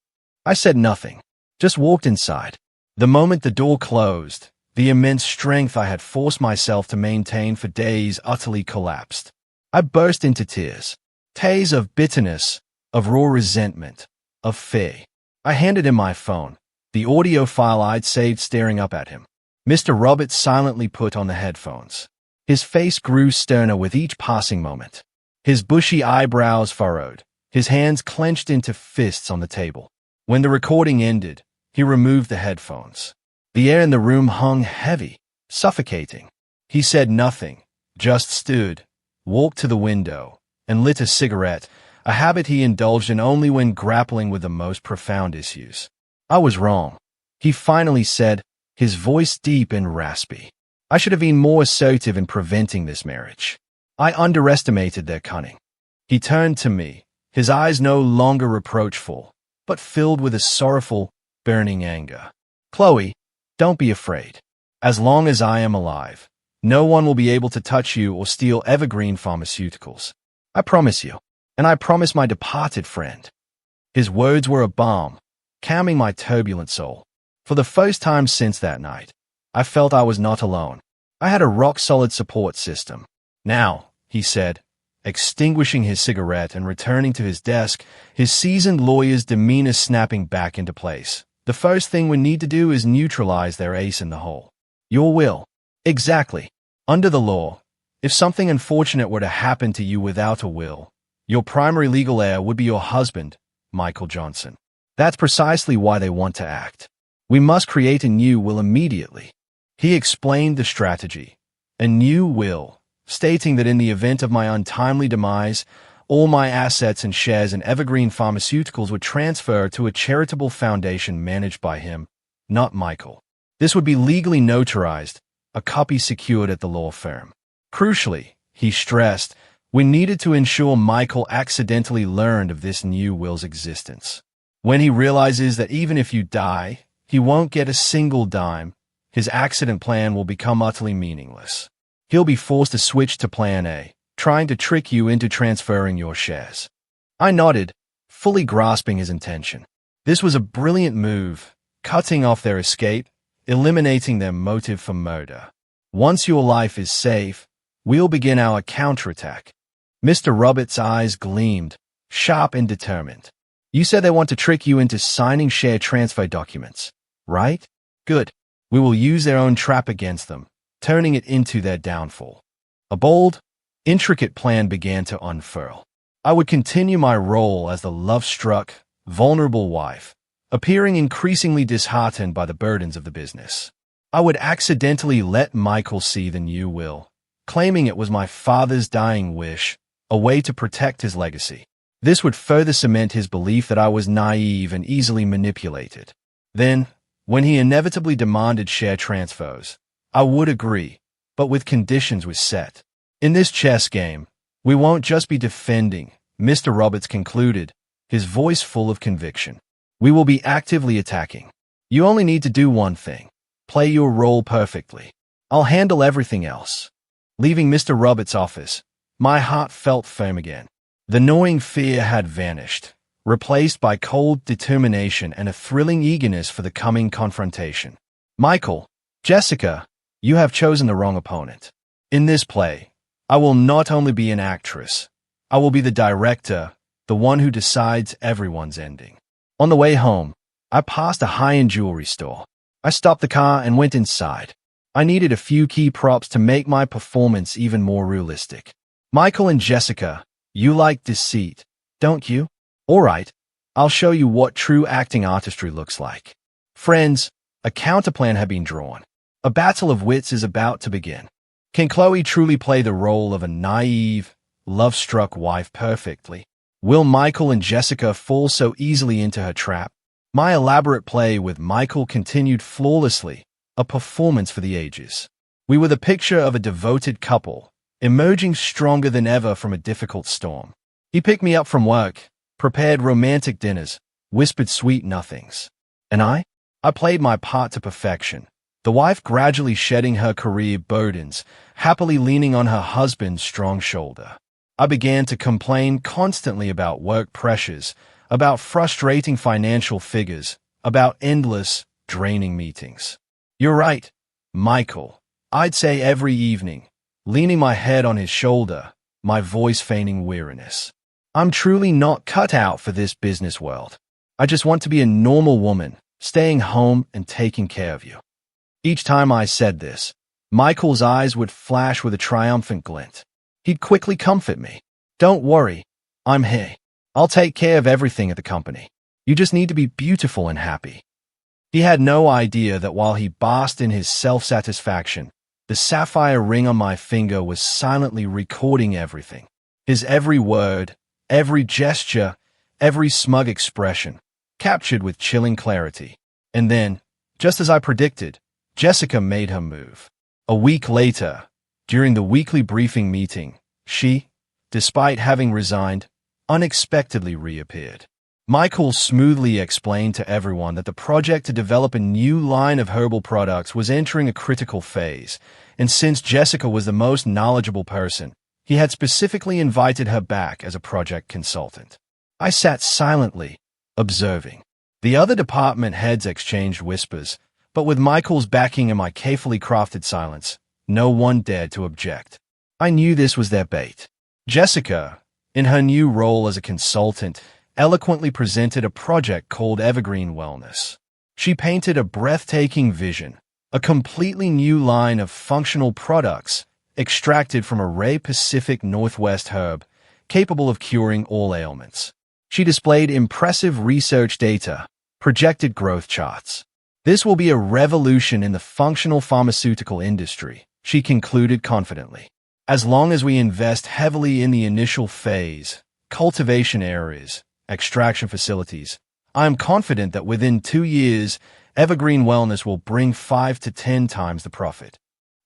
I said nothing, just walked inside. The moment the door closed, the immense strength I had forced myself to maintain for days utterly collapsed. I burst into tears. Tears of bitterness, of raw resentment, of fear. I handed him my phone, the audio file I'd saved staring up at him. Mr. Roberts silently put on the headphones. His face grew sterner with each passing moment. His bushy eyebrows furrowed, his hands clenched into fists on the table. When the recording ended, he removed the headphones. The air in the room hung heavy, suffocating. He said nothing, just stood, walked to the window, and lit a cigarette, a habit he indulged in only when grappling with the most profound issues. "I was wrong," he finally said, his voice deep and raspy. "I should have been more assertive in preventing this marriage. I underestimated their cunning." He turned to me, his eyes no longer reproachful, but filled with a sorrowful, burning anger. "Chloe, don't be afraid. As long as I am alive, no one will be able to touch you or steal Evergreen Pharmaceuticals. I promise you, and I promise my departed friend." His words were a balm, calming my turbulent soul. For the first time since that night, I felt I was not alone. I had a rock-solid support system. "Now," he said, extinguishing his cigarette and returning to his desk, his seasoned lawyer's demeanor snapping back into place. The first thing we need to do is neutralize their ace in the hole. Your will. Exactly. Under the law, if something unfortunate were to happen to you without a will, your primary legal heir would be your husband, Michael Johnson. That's precisely why they want to act. We must create a new will immediately. He explained the strategy. A new will, stating that in the event of my untimely demise, all my assets and shares in Evergreen Pharmaceuticals would transfer to a charitable foundation managed by him, not Michael. This would be legally notarized, a copy secured at the law firm. Crucially, he stressed, we needed to ensure Michael accidentally learned of this new will's existence. When he realizes that even if you die, he won't get a single dime, his accident plan will become utterly meaningless. He'll be forced to switch to Plan A, trying to trick you into transferring your shares. I nodded, fully grasping his intention. This was a brilliant move, cutting off their escape, eliminating their motive for murder. Once your life is safe, we'll begin our counterattack. Mr. Roberts' eyes gleamed, sharp and determined. You said they want to trick you into signing share transfer documents, right? Good. We will use their own trap against them, turning it into their downfall. A bold, intricate plan began to unfurl. I would continue my role as the love-struck, vulnerable wife, appearing increasingly disheartened by the burdens of the business. I would accidentally let Michael see the new will, claiming it was my father's dying wish, a way to protect his legacy. This would further cement his belief that I was naive and easily manipulated. Then, when he inevitably demanded share transfers, I would agree, but with conditions was set. In this chess game, we won't just be defending, Mr. Roberts concluded, his voice full of conviction. We will be actively attacking. You only need to do one thing. Play your role perfectly. I'll handle everything else. Leaving Mr. Roberts' office, my heart felt firm again. The gnawing fear had vanished, replaced by cold determination and a thrilling eagerness for the coming confrontation. Michael, Jessica, you have chosen the wrong opponent. In this play, I will not only be an actress, I will be the director, the one who decides everyone's ending. On the way home, I passed a high-end jewelry store. I stopped the car and went inside. I needed a few key props to make my performance even more realistic. Michael and Jessica, you like deceit, don't you? All right, I'll show you what true acting artistry looks like. Friends, a counterplan had been drawn. A battle of wits is about to begin. Can Chloe truly play the role of a naive, love-struck wife perfectly? Will Michael and Jessica fall so easily into her trap? My elaborate play with Michael continued flawlessly, a performance for the ages. We were the picture of a devoted couple, emerging stronger than ever from a difficult storm. He picked me up from work, prepared romantic dinners, whispered sweet nothings. And I played my part to perfection. The wife gradually shedding her career burdens, happily leaning on her husband's strong shoulder. I began to complain constantly about work pressures, about frustrating financial figures, about endless, draining meetings. You're right, Michael. I'd say every evening, leaning my head on his shoulder, my voice feigning weariness. I'm truly not cut out for this business world. I just want to be a normal woman, staying home and taking care of you. Each time I said this, Michael's eyes would flash with a triumphant glint. He'd quickly comfort me. Don't worry, I'm here. I'll take care of everything at the company. You just need to be beautiful and happy. He had no idea that while he basked in his self-satisfaction, the sapphire ring on my finger was silently recording everything. His every word, every gesture, every smug expression, captured with chilling clarity. And then, just as I predicted, Jessica made her move. A week later, during the weekly briefing meeting, she, despite having resigned, unexpectedly reappeared. Michael smoothly explained to everyone that the project to develop a new line of herbal products was entering a critical phase, and since Jessica was the most knowledgeable person, he had specifically invited her back as a project consultant. I sat silently, observing. The other department heads exchanged whispers, but with Michael's backing and my carefully crafted silence, no one dared to object. I knew this was their bait. Jessica, in her new role as a consultant, eloquently presented a project called Evergreen Wellness. She painted a breathtaking vision, a completely new line of functional products extracted from a rare Pacific Northwest herb capable of curing all ailments. She displayed impressive research data, projected growth charts. This will be a revolution in the functional pharmaceutical industry, she concluded confidently. As long as we invest heavily in the initial phase, cultivation areas, extraction facilities, I am confident that within 2 years, Evergreen Wellness will bring 5 to 10 times the profit.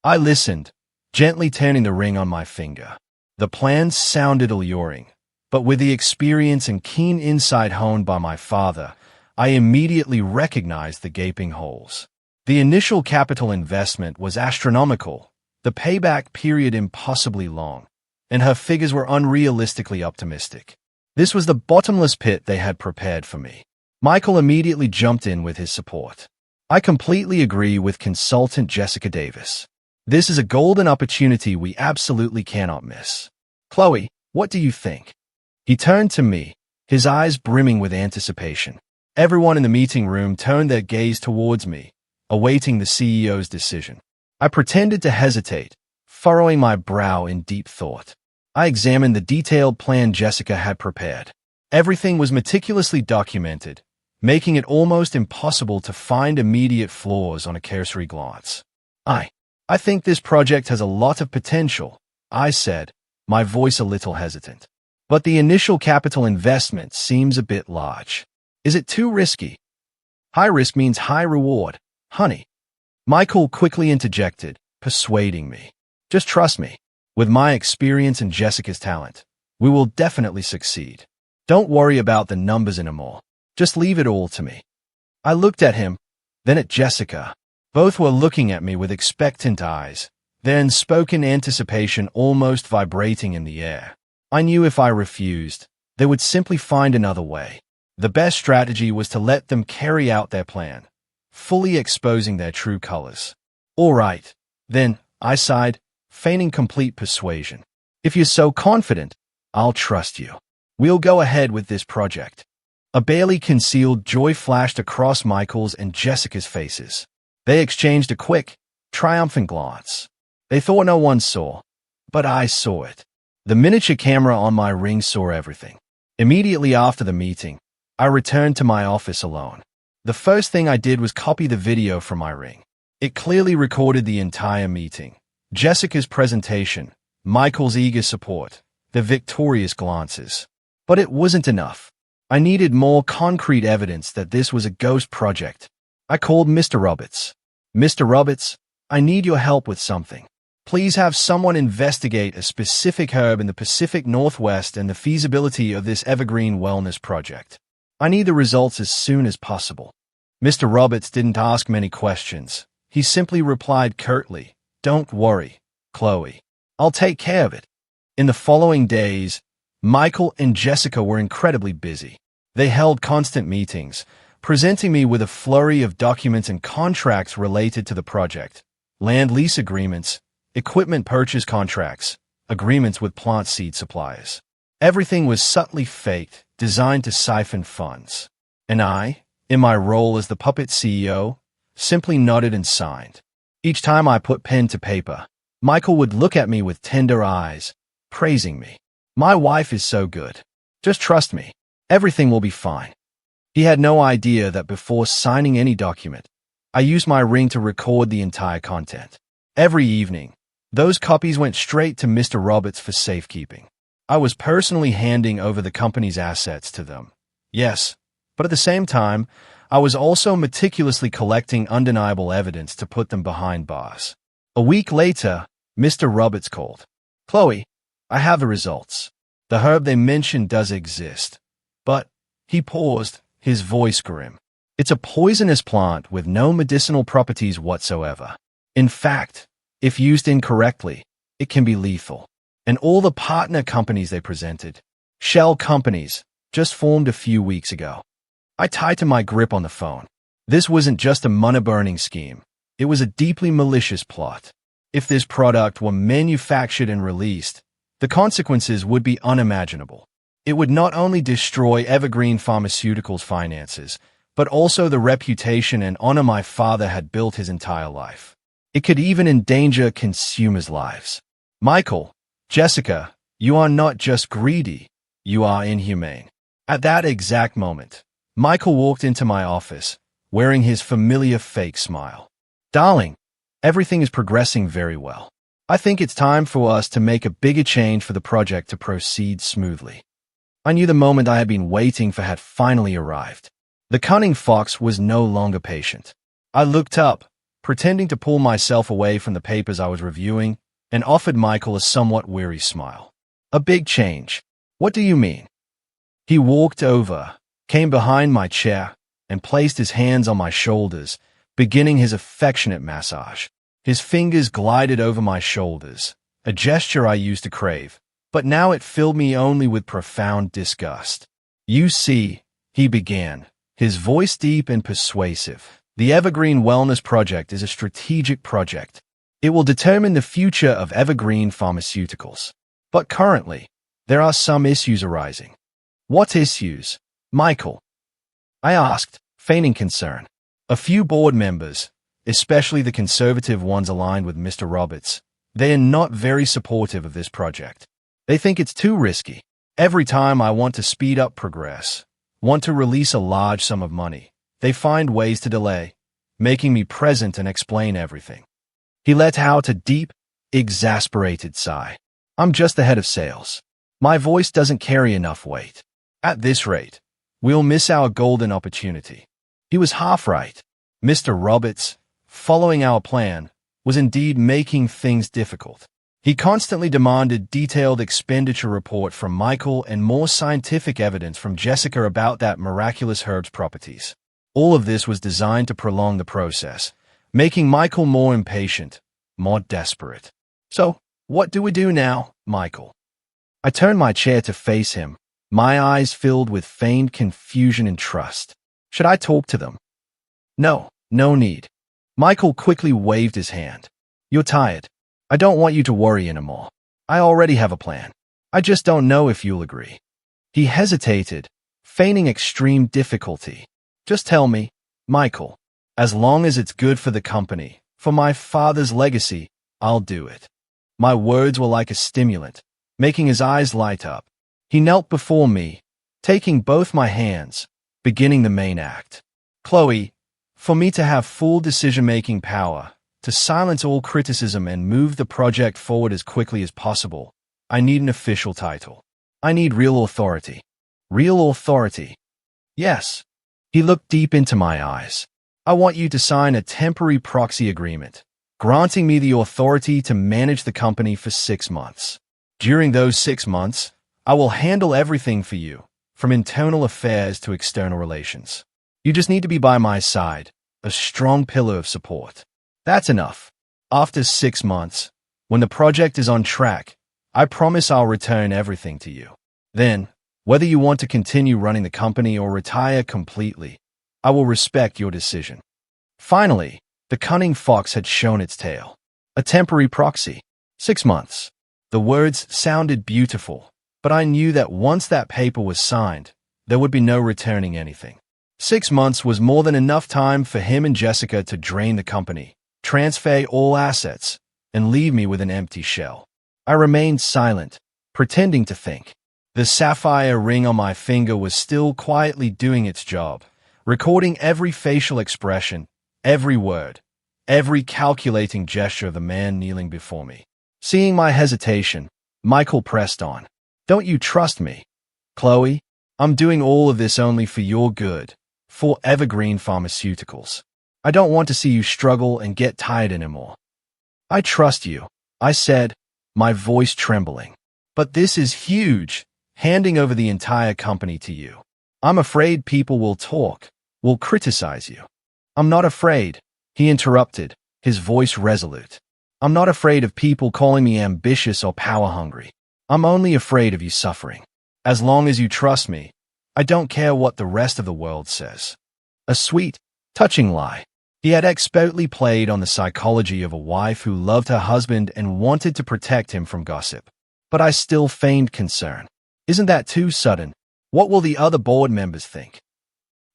I listened, gently turning the ring on my finger. The plan sounded alluring, but with the experience and keen insight honed by my father, I immediately recognized the gaping holes. The initial capital investment was astronomical, the payback period impossibly long, and her figures were unrealistically optimistic. This was the bottomless pit they had prepared for me. Michael immediately jumped in with his support. I completely agree with consultant Jessica Davis. This is a golden opportunity we absolutely cannot miss. Chloe, what do you think? He turned to me, his eyes brimming with anticipation. Everyone in the meeting room turned their gaze towards me, awaiting the CEO's decision. I pretended to hesitate, furrowing my brow in deep thought. I examined the detailed plan Jessica had prepared. Everything was meticulously documented, making it almost impossible to find immediate flaws on a cursory glance. I think this project has a lot of potential, I said, my voice a little hesitant. But the initial capital investment seems a bit large. Is it too risky? High risk means high reward, honey. Michael quickly interjected, persuading me. Just trust me. With my experience and Jessica's talent, we will definitely succeed. Don't worry about the numbers anymore. Just leave it all to me. I looked at him, then at Jessica. Both were looking at me with expectant eyes, their unspoken anticipation almost vibrating in the air. I knew if I refused, they would simply find another way. The best strategy was to let them carry out their plan, fully exposing their true colors. All right, then, I sighed, feigning complete persuasion. If you're so confident, I'll trust you. We'll go ahead with this project. A barely concealed joy flashed across Michael's and Jessica's faces. They exchanged a quick, triumphant glance. They thought no one saw, but I saw it. The miniature camera on my ring saw everything. Immediately after the meeting, I returned to my office alone. The first thing I did was copy the video from my ring. It clearly recorded the entire meeting. Jessica's presentation, Michael's eager support, the victorious glances. But it wasn't enough. I needed more concrete evidence that this was a ghost project. I called Mr. Roberts. Mr. Roberts, I need your help with something. Please have someone investigate a specific herb in the Pacific Northwest and the feasibility of this Evergreen Wellness project. I need the results as soon as possible. Mr. Roberts didn't ask many questions. He simply replied curtly, "Don't worry, Chloe. I'll take care of it." In the following days, Michael and Jessica were incredibly busy. They held constant meetings, presenting me with a flurry of documents and contracts related to the project. Land lease agreements, equipment purchase contracts, agreements with plant seed suppliers. Everything was subtly faked, designed to siphon funds. And I, in my role as the puppet CEO, simply nodded and signed. Each time I put pen to paper, Michael would look at me with tender eyes, praising me. "My wife is so good. Just trust me. Everything will be fine." He had no idea that before signing any document, I used my ring to record the entire content. Every evening, those copies went straight to Mr. Roberts for safekeeping. I was personally handing over the company's assets to them. Yes, but at the same time, I was also meticulously collecting undeniable evidence to put them behind bars. A week later, Mr. Roberts called. "Chloe, I have the results. The herb they mentioned does exist. But," he paused, his voice grim, "it's a poisonous plant with no medicinal properties whatsoever. In fact, if used incorrectly, it can be lethal." And all the partner companies they presented, shell companies, just formed a few weeks ago. I tightened my grip on the phone. This wasn't just a money-burning scheme. It was a deeply malicious plot. If this product were manufactured and released, the consequences would be unimaginable. It would not only destroy Evergreen Pharmaceuticals' finances, but also the reputation and honor my father had built his entire life. It could even endanger consumers' lives. Michael, Jessica, you are not just greedy, you are inhumane. At that exact moment, Michael walked into my office, wearing his familiar fake smile. Darling, everything is progressing very well. I think it's time for us to make a bigger change for the project to proceed smoothly. I knew the moment I had been waiting for had finally arrived. The cunning fox was no longer patient. I looked up, pretending to pull myself away from the papers I was reviewing, and offered Michael a somewhat weary smile. A big change. What do you mean? He walked over, came behind my chair, and placed his hands on my shoulders, beginning his affectionate massage. His fingers glided over my shoulders, a gesture I used to crave, but now it filled me only with profound disgust. You see, he began, his voice deep and persuasive. The Evergreen Wellness Project is a strategic project. It will determine the future of Evergreen Pharmaceuticals. But currently, there are some issues arising. What issues, Michael? I asked, feigning concern. A few board members, especially the conservative ones aligned with Mr. Roberts, they are not very supportive of this project. They think it's too risky. Every time I want to speed up progress, want to release a large sum of money, they find ways to delay, making me present and explain everything. He let out a deep, exasperated sigh. I'm just the head of sales. My voice doesn't carry enough weight. At this rate, we'll miss our golden opportunity. He was half right. Mr. Roberts, following our plan, was indeed making things difficult. He constantly demanded detailed expenditure report from Michael and more scientific evidence from Jessica about that miraculous herb's properties. All of this was designed to prolong the process, making Michael more impatient, more desperate. So, what do we do now, Michael? I turned my chair to face him, my eyes filled with feigned confusion and trust. Should I talk to them? No need. Michael quickly waved his hand. You're tired. I don't want you to worry anymore. I already have a plan. I just don't know if you'll agree. He hesitated, feigning extreme difficulty. Just tell me, Michael. As long as it's good for the company, for my father's legacy, I'll do it. My words were like a stimulant, making his eyes light up. He knelt before me, taking both my hands, beginning the main act. Chloe, for me to have full decision-making power, to silence all criticism and move the project forward as quickly as possible, I need an official title. I need real authority. Real authority. Yes. He looked deep into my eyes. I want you to sign a temporary proxy agreement, granting me the authority to manage the company for 6 months. During those 6 months, I will handle everything for you, from internal affairs to external relations. You just need to be by my side, a strong pillar of support. That's enough. After 6 months, when the project is on track, I promise I'll return everything to you. Then, whether you want to continue running the company or retire completely, I will respect your decision. Finally, the cunning fox had shown its tail. A temporary proxy. 6 months. The words sounded beautiful, but I knew that once that paper was signed, there would be no returning anything. 6 months was more than enough time for him and Jessica to drain the company, transfer all assets, and leave me with an empty shell. I remained silent, pretending to think. The sapphire ring on my finger was still quietly doing its job, recording every facial expression, every word, every calculating gesture of the man kneeling before me. Seeing my hesitation, Michael pressed on. Don't you trust me, Chloe? I'm doing all of this only for your good, for Evergreen Pharmaceuticals. I don't want to see you struggle and get tired anymore. I trust you, I said, my voice trembling. But this is huge, handing over the entire company to you. I'm afraid people will talk, will criticize you. I'm not afraid, he interrupted, his voice resolute. I'm not afraid of people calling me ambitious or power-hungry. I'm only afraid of you suffering. As long as you trust me, I don't care what the rest of the world says. A sweet, touching lie. He had expertly played on the psychology of a wife who loved her husband and wanted to protect him from gossip. But I still feigned concern. Isn't that too sudden? What will the other board members think?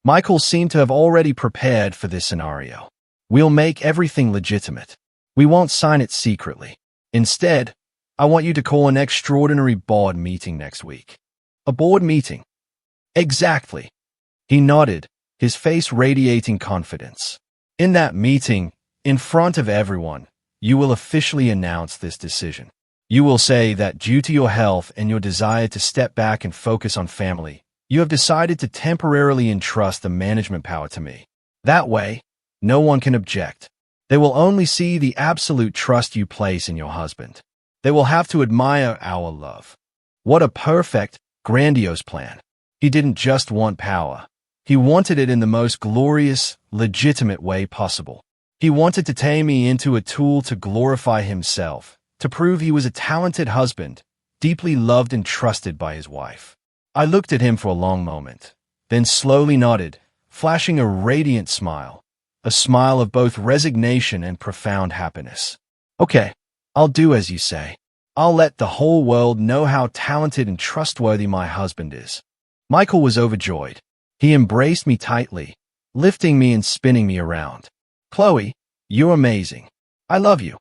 Michael seemed to have already prepared for this scenario. We'll make everything legitimate. We won't sign it secretly. Instead, I want you to call an extraordinary board meeting next week. A board meeting? Exactly. He nodded, his face radiating confidence. In that meeting, in front of everyone, you will officially announce this decision. You will say that due to your health and your desire to step back and focus on family, you have decided to temporarily entrust the management power to me. That way, no one can object. They will only see the absolute trust you place in your husband. They will have to admire our love. What a perfect, grandiose plan. He didn't just want power. He wanted it in the most glorious, legitimate way possible. He wanted to turn me into a tool to glorify himself, to prove he was a talented husband, deeply loved and trusted by his wife. I looked at him for a long moment, then slowly nodded, flashing a radiant smile, a smile of both resignation and profound happiness. Okay, I'll do as you say. I'll let the whole world know how talented and trustworthy my husband is. Michael was overjoyed. He embraced me tightly, lifting me and spinning me around. Chloe, you're amazing. I love you.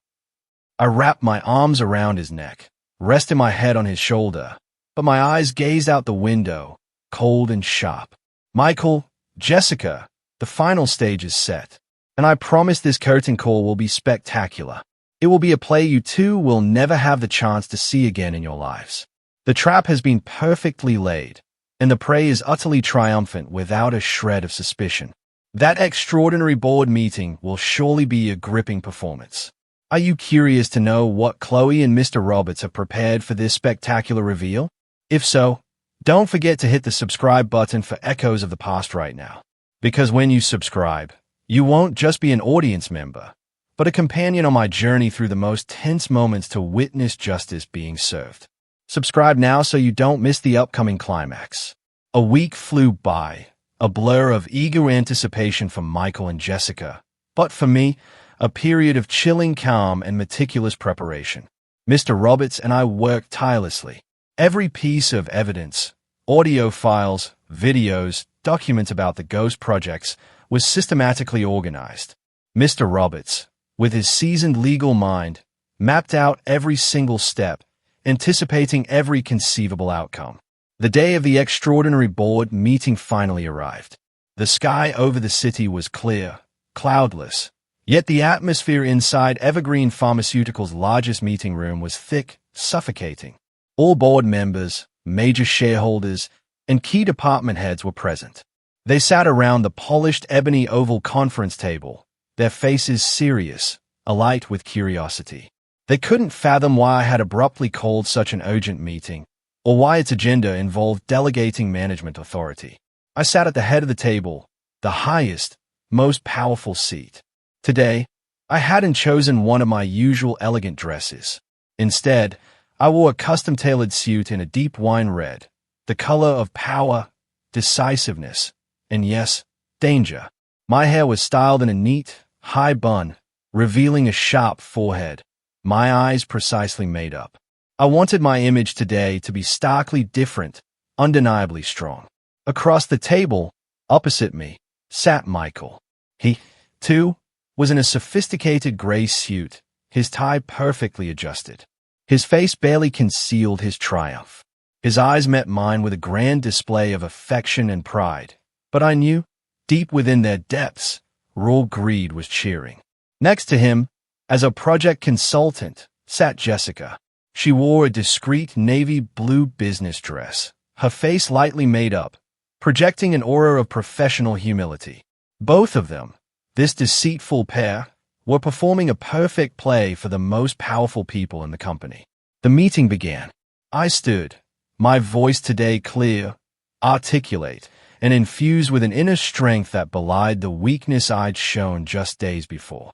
I wrapped my arms around his neck, rested my head on his shoulder, but my eyes gazed out the window, cold and sharp. Michael, Jessica, the final stage is set, and I promise this curtain call will be spectacular. It will be a play you two will never have the chance to see again in your lives. The trap has been perfectly laid, and the prey is utterly triumphant without a shred of suspicion. That extraordinary board meeting will surely be a gripping performance. Are you curious to know what Chloe and Mr. Roberts have prepared for this spectacular reveal? If so, don't forget to hit the subscribe button for echoes of the past right now. Because when you subscribe, you won't just be an audience member, but a companion on my journey through the most tense moments to witness justice being served. Subscribe now so you don't miss the upcoming climax. A week flew by, a blur of eager anticipation for Michael and Jessica, but for me, a period of chilling calm and meticulous preparation. Mr. Roberts and I worked tirelessly. Every piece of evidence, audio files, videos, documents about the ghost projects was systematically organized. Mr. Roberts, with his seasoned legal mind, mapped out every single step, anticipating every conceivable outcome. The day of the extraordinary board meeting finally arrived. The sky over the city was clear, cloudless, yet the atmosphere inside Evergreen Pharmaceuticals' largest meeting room was thick, suffocating. All board members, major shareholders, and key department heads were present. They sat around the polished ebony oval conference table, their faces serious, alight with curiosity. They couldn't fathom why I had abruptly called such an urgent meeting, or why its agenda involved delegating management authority. I sat at the head of the table, the highest, most powerful seat. Today, I hadn't chosen one of my usual elegant dresses. Instead, I wore a custom-tailored suit in a deep wine red, the color of power, decisiveness, and yes, danger. My hair was styled in a neat, high bun, revealing a sharp forehead, my eyes precisely made up. I wanted my image today to be starkly different, undeniably strong. Across the table, opposite me, sat Michael. He, too, was in a sophisticated gray suit, his tie perfectly adjusted. His face barely concealed his triumph. His eyes met mine with a grand display of affection and pride, but I knew, deep within their depths, raw greed was cheering. Next to him, as a project consultant, sat Jessica. She wore a discreet navy blue business dress, her face lightly made up, projecting an aura of professional humility. Both of them, this deceitful pair, were performing a perfect play for the most powerful people in the company. The meeting began. I stood, my voice today clear, articulate, and infused with an inner strength that belied the weakness I'd shown just days before.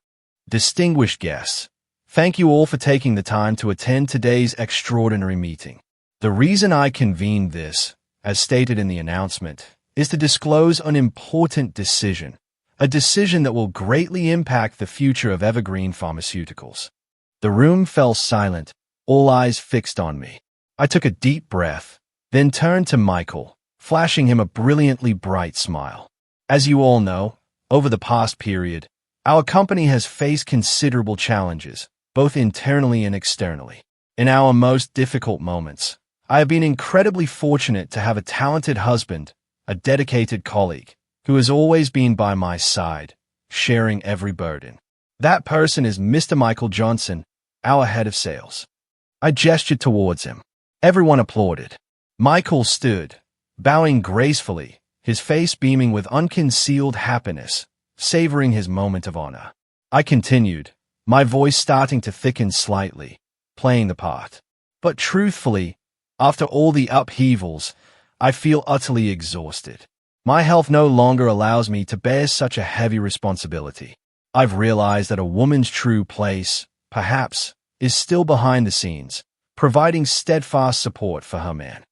Distinguished guests, thank you all for taking the time to attend today's extraordinary meeting. The reason I convened this, as stated in the announcement, is to disclose an important decision, a decision that will greatly impact the future of Evergreen Pharmaceuticals. The room fell silent, all eyes fixed on me. I took a deep breath, then turned to Michael, flashing him a brilliantly bright smile. As you all know, over the past period, our company has faced considerable challenges, both internally and externally. In our most difficult moments, I have been incredibly fortunate to have a talented husband, a dedicated colleague, who has always been by my side, sharing every burden. That person is Mr. Michael Johnson, our head of sales. I gestured towards him. Everyone applauded. Michael stood, bowing gracefully, his face beaming with unconcealed happiness, savoring his moment of honor. I continued, my voice starting to thicken slightly, playing the part. But truthfully, after all the upheavals, I feel utterly exhausted. My health no longer allows me to bear such a heavy responsibility. I've realized that a woman's true place, perhaps, is still behind the scenes, providing steadfast support for her man.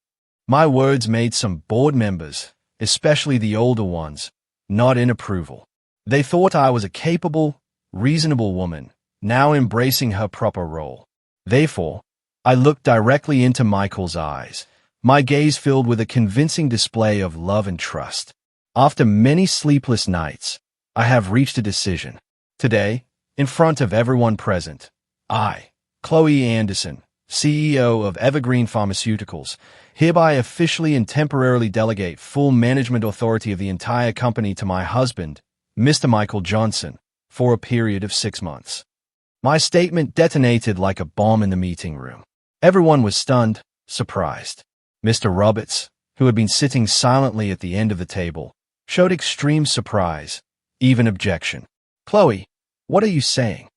My words made some board members, especially the older ones, nod in approval. They thought I was a capable, reasonable woman, now embracing her proper role. Therefore, I looked directly into Michael's eyes, my gaze filled with a convincing display of love and trust. After many sleepless nights, I have reached a decision. Today, in front of everyone present, I, Chloe Anderson, CEO of Evergreen Pharmaceuticals, hereby officially and temporarily delegate full management authority of the entire company to my husband, Mr. Michael Johnson, for a period of 6 months. My statement detonated like a bomb in the meeting room. Everyone was stunned, surprised. Mr. Roberts, who had been sitting silently at the end of the table, showed extreme surprise, even objection. Chloe, what are you saying?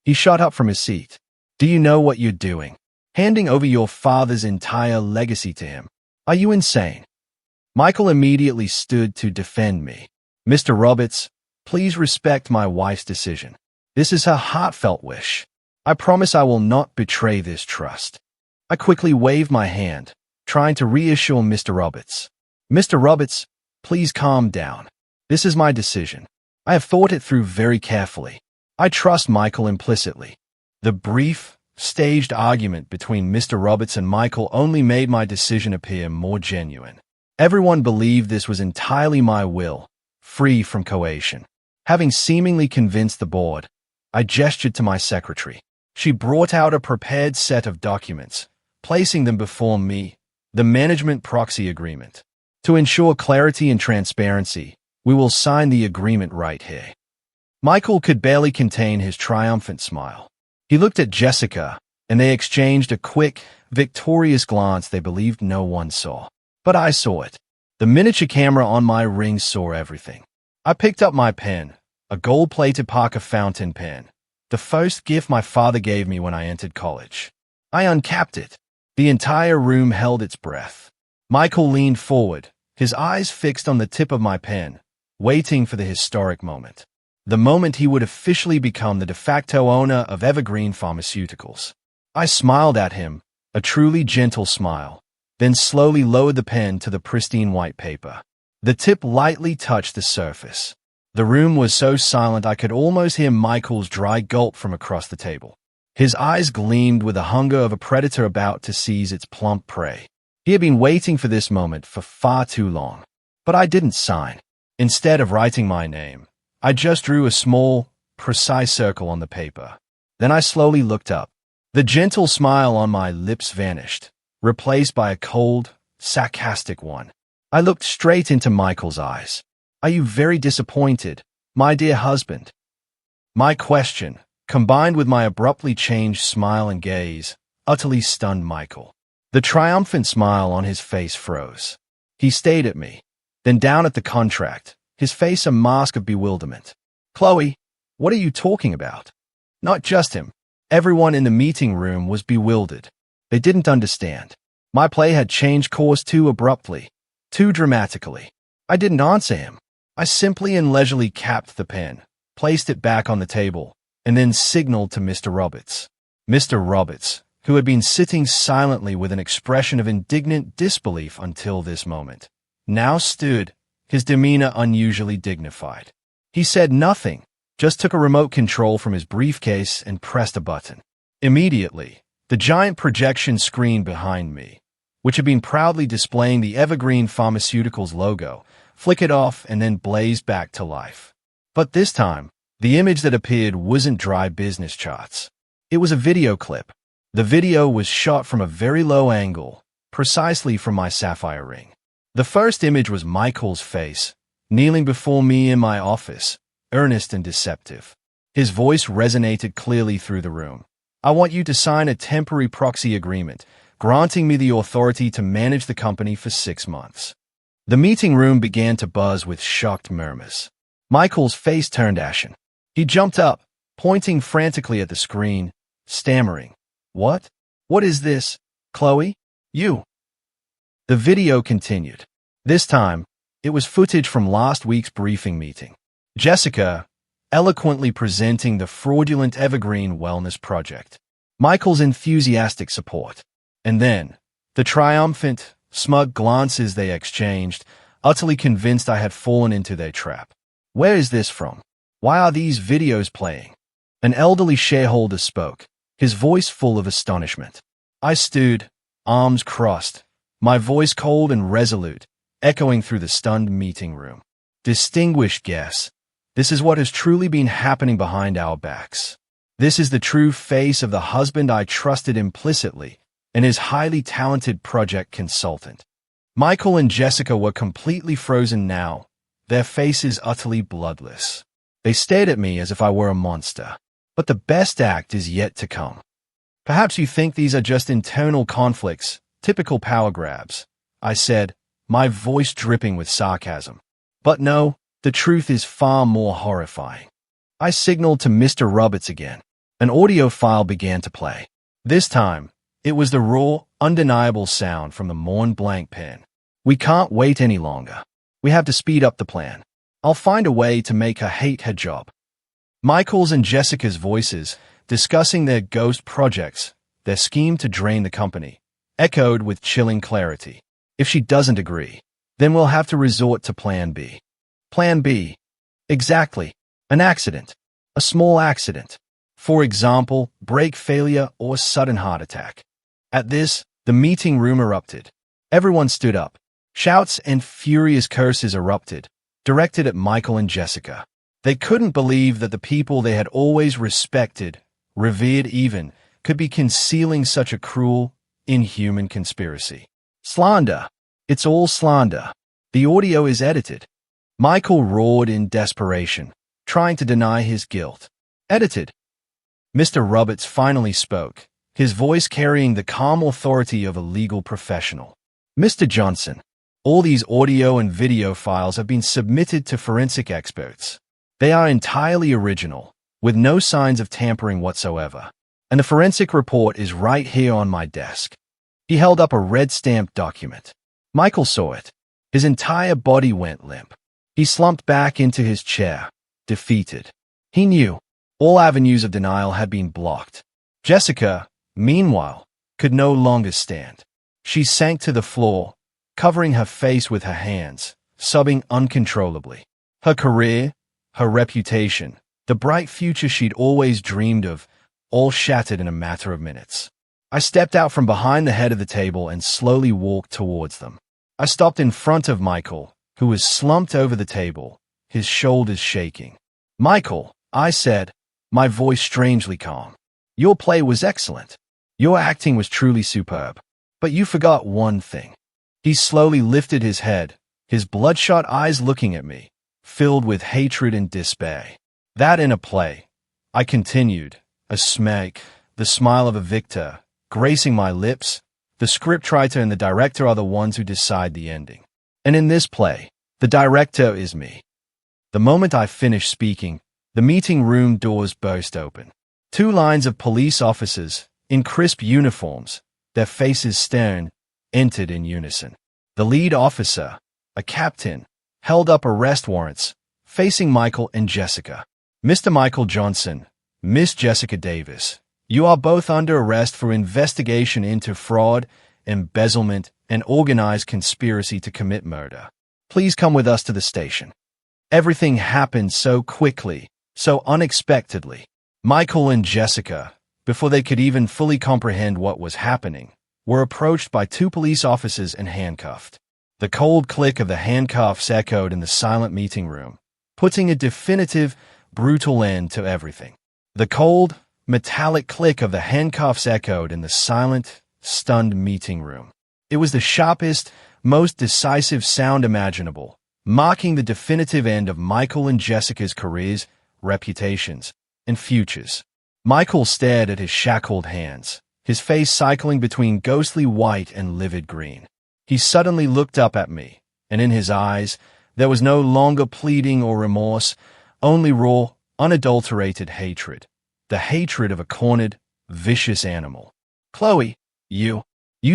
He shot up from his seat. Do you know what you're doing? Handing over your father's entire legacy to him. Are you insane? Michael immediately stood to defend me. Mr. Roberts, please respect my wife's decision. This is her heartfelt wish. I promise I will not betray this trust. I quickly waved my hand, trying to reassure Mr. Roberts. Mr. Roberts, please calm down. This is my decision. I have thought it through very carefully. I trust Michael implicitly. The brief, staged argument between Mr. Roberts and Michael only made my decision appear more genuine. Everyone believed this was entirely my will, free from coercion. Having seemingly convinced the board, I gestured to my secretary. She brought out a prepared set of documents, placing them before me, the management proxy agreement. To ensure clarity and transparency, we will sign the agreement right here. Michael could barely contain his triumphant smile. He looked at Jessica, and they exchanged a quick, victorious glance they believed no one saw. But I saw it. The miniature camera on my ring saw everything. I picked up my pen, a gold-plated Parker fountain pen, the first gift my father gave me when I entered college. I uncapped it. The entire room held its breath. Michael leaned forward, his eyes fixed on the tip of my pen, waiting for the historic moment. The moment he would officially become the de facto owner of Evergreen Pharmaceuticals. I smiled at him, a truly gentle smile, then slowly lowered the pen to the pristine white paper. The tip lightly touched the surface. The room was so silent I could almost hear Michael's dry gulp from across the table. His eyes gleamed with the hunger of a predator about to seize its plump prey. He had been waiting for this moment for far too long. But I didn't sign. Instead of writing my name, I just drew a small, precise circle on the paper. Then I slowly looked up. The gentle smile on my lips vanished, replaced by a cold, sarcastic one. I looked straight into Michael's eyes. Are you very disappointed, my dear husband? My question, combined with my abruptly changed smile and gaze, utterly stunned Michael. The triumphant smile on his face froze. He stared at me, then down at the contract, his face a mask of bewilderment. Chloe, what are you talking about? Not just him. Everyone in the meeting room was bewildered. They didn't understand. My play had changed course too abruptly, too dramatically. I didn't answer him. I simply and leisurely capped the pen, placed it back on the table, and then signaled to Mr. Roberts. Mr. Roberts, who had been sitting silently with an expression of indignant disbelief until this moment, now stood, his demeanor unusually dignified. He said nothing, just took a remote control from his briefcase and pressed a button. Immediately, the giant projection screen behind me, which had been proudly displaying the Evergreen Pharmaceuticals logo, flickered off, and then blazed back to life. But this time, the image that appeared wasn't dry business charts. It was a video clip. The video was shot from a very low angle, precisely from my sapphire ring. The first image was Michael's face, kneeling before me in my office, earnest and deceptive. His voice resonated clearly through the room. "I want you to sign a temporary proxy agreement, granting me the authority to manage the company for 6 months." The meeting room began to buzz with shocked murmurs. Michael's face turned ashen. He jumped up, pointing frantically at the screen, stammering, "What? What is this, Chloe? You?" The video continued. This time, it was footage from last week's briefing meeting. Jessica, eloquently presenting the fraudulent Evergreen Wellness Project. Michael's enthusiastic support. And then, the triumphant, smug glances they exchanged, utterly convinced I had fallen into their trap. "Where is this from? Why are these videos playing?" An elderly shareholder spoke, his voice full of astonishment. I stood, arms crossed, my voice cold and resolute, echoing through the stunned meeting room. "Distinguished guests, this is what has truly been happening behind our backs. This is the true face of the husband I trusted implicitly and his highly talented project consultant." Michael and Jessica were completely frozen now, their faces utterly bloodless. They stared at me as if I were a monster. But the best act is yet to come. "Perhaps you think these are just internal conflicts, typical power grabs," I said, my voice dripping with sarcasm. But no, the truth is far more horrifying. I signaled to Mr. Roberts again. An audio file began to play. This time, it was the raw, undeniable sound from the Mont Blanc pen. "We can't wait any longer. We have to speed up the plan. I'll find a way to make her hate her job." Michael's and Jessica's voices, discussing their ghost projects, their scheme to drain the company, echoed with chilling clarity. "If she doesn't agree, then we'll have to resort to Plan B." Plan B. Exactly. An accident. A small accident. For example, brake failure or sudden heart attack. At this, the meeting room erupted. Everyone stood up. Shouts and furious curses erupted, directed at Michael and Jessica. They couldn't believe that the people they had always respected, revered even, could be concealing such a cruel, inhuman conspiracy. Slander. It's all slander. The audio is edited. Michael roared in desperation, trying to deny his guilt. Edited. Mr. Roberts finally spoke, his voice carrying the calm authority of a legal professional. "Mr. Johnson, all these audio and video files have been submitted to forensic experts. They are entirely original, with no signs of tampering whatsoever. And the forensic report is right here on my desk." He held up a red-stamped document. Michael saw it. His entire body went limp. He slumped back into his chair, defeated. He knew. All avenues of denial had been blocked. Jessica, meanwhile, could no longer stand. She sank to the floor, covering her face with her hands, sobbing uncontrollably. Her career, her reputation, the bright future she'd always dreamed of, all shattered in a matter of minutes. I stepped out from behind the head of the table and slowly walked towards them. I stopped in front of Michael, who was slumped over the table, his shoulders shaking. "Michael," I said, my voice strangely calm. "Your play was excellent. Your acting was truly superb. But you forgot one thing." He slowly lifted his head, his bloodshot eyes looking at me, filled with hatred and despair. "That in a play," I continued, a smirk, the smile of a victor, gracing my lips. "The scriptwriter and the director are the ones who decide the ending. And in this play, the director is me." The moment I finished speaking, the meeting room doors burst open. 2 lines of police officers, in crisp uniforms, their faces stern, entered in unison. The lead officer, a captain, held up arrest warrants, facing Michael and Jessica. "Mr. Michael Johnson, Miss Jessica Davis, you are both under arrest for investigation into fraud, embezzlement, and organized conspiracy to commit murder. Please come with us to the station." Everything happened so quickly, so unexpectedly. Michael and Jessica, before they could even fully comprehend what was happening, were approached by 2 police officers and handcuffed. The cold click of the handcuffs echoed in the silent meeting room, putting a definitive, brutal end to everything. The cold, metallic click of the handcuffs echoed in the silent, stunned meeting room. It was the sharpest, most decisive sound imaginable, marking the definitive end of Michael and Jessica's careers, reputations, and futures. Michael stared at his shackled hands, his face cycling between ghostly white and livid green. He suddenly looked up at me, and in his eyes, there was no longer pleading or remorse, only raw, unadulterated hatred. The hatred of a cornered, vicious animal. "Chloe, you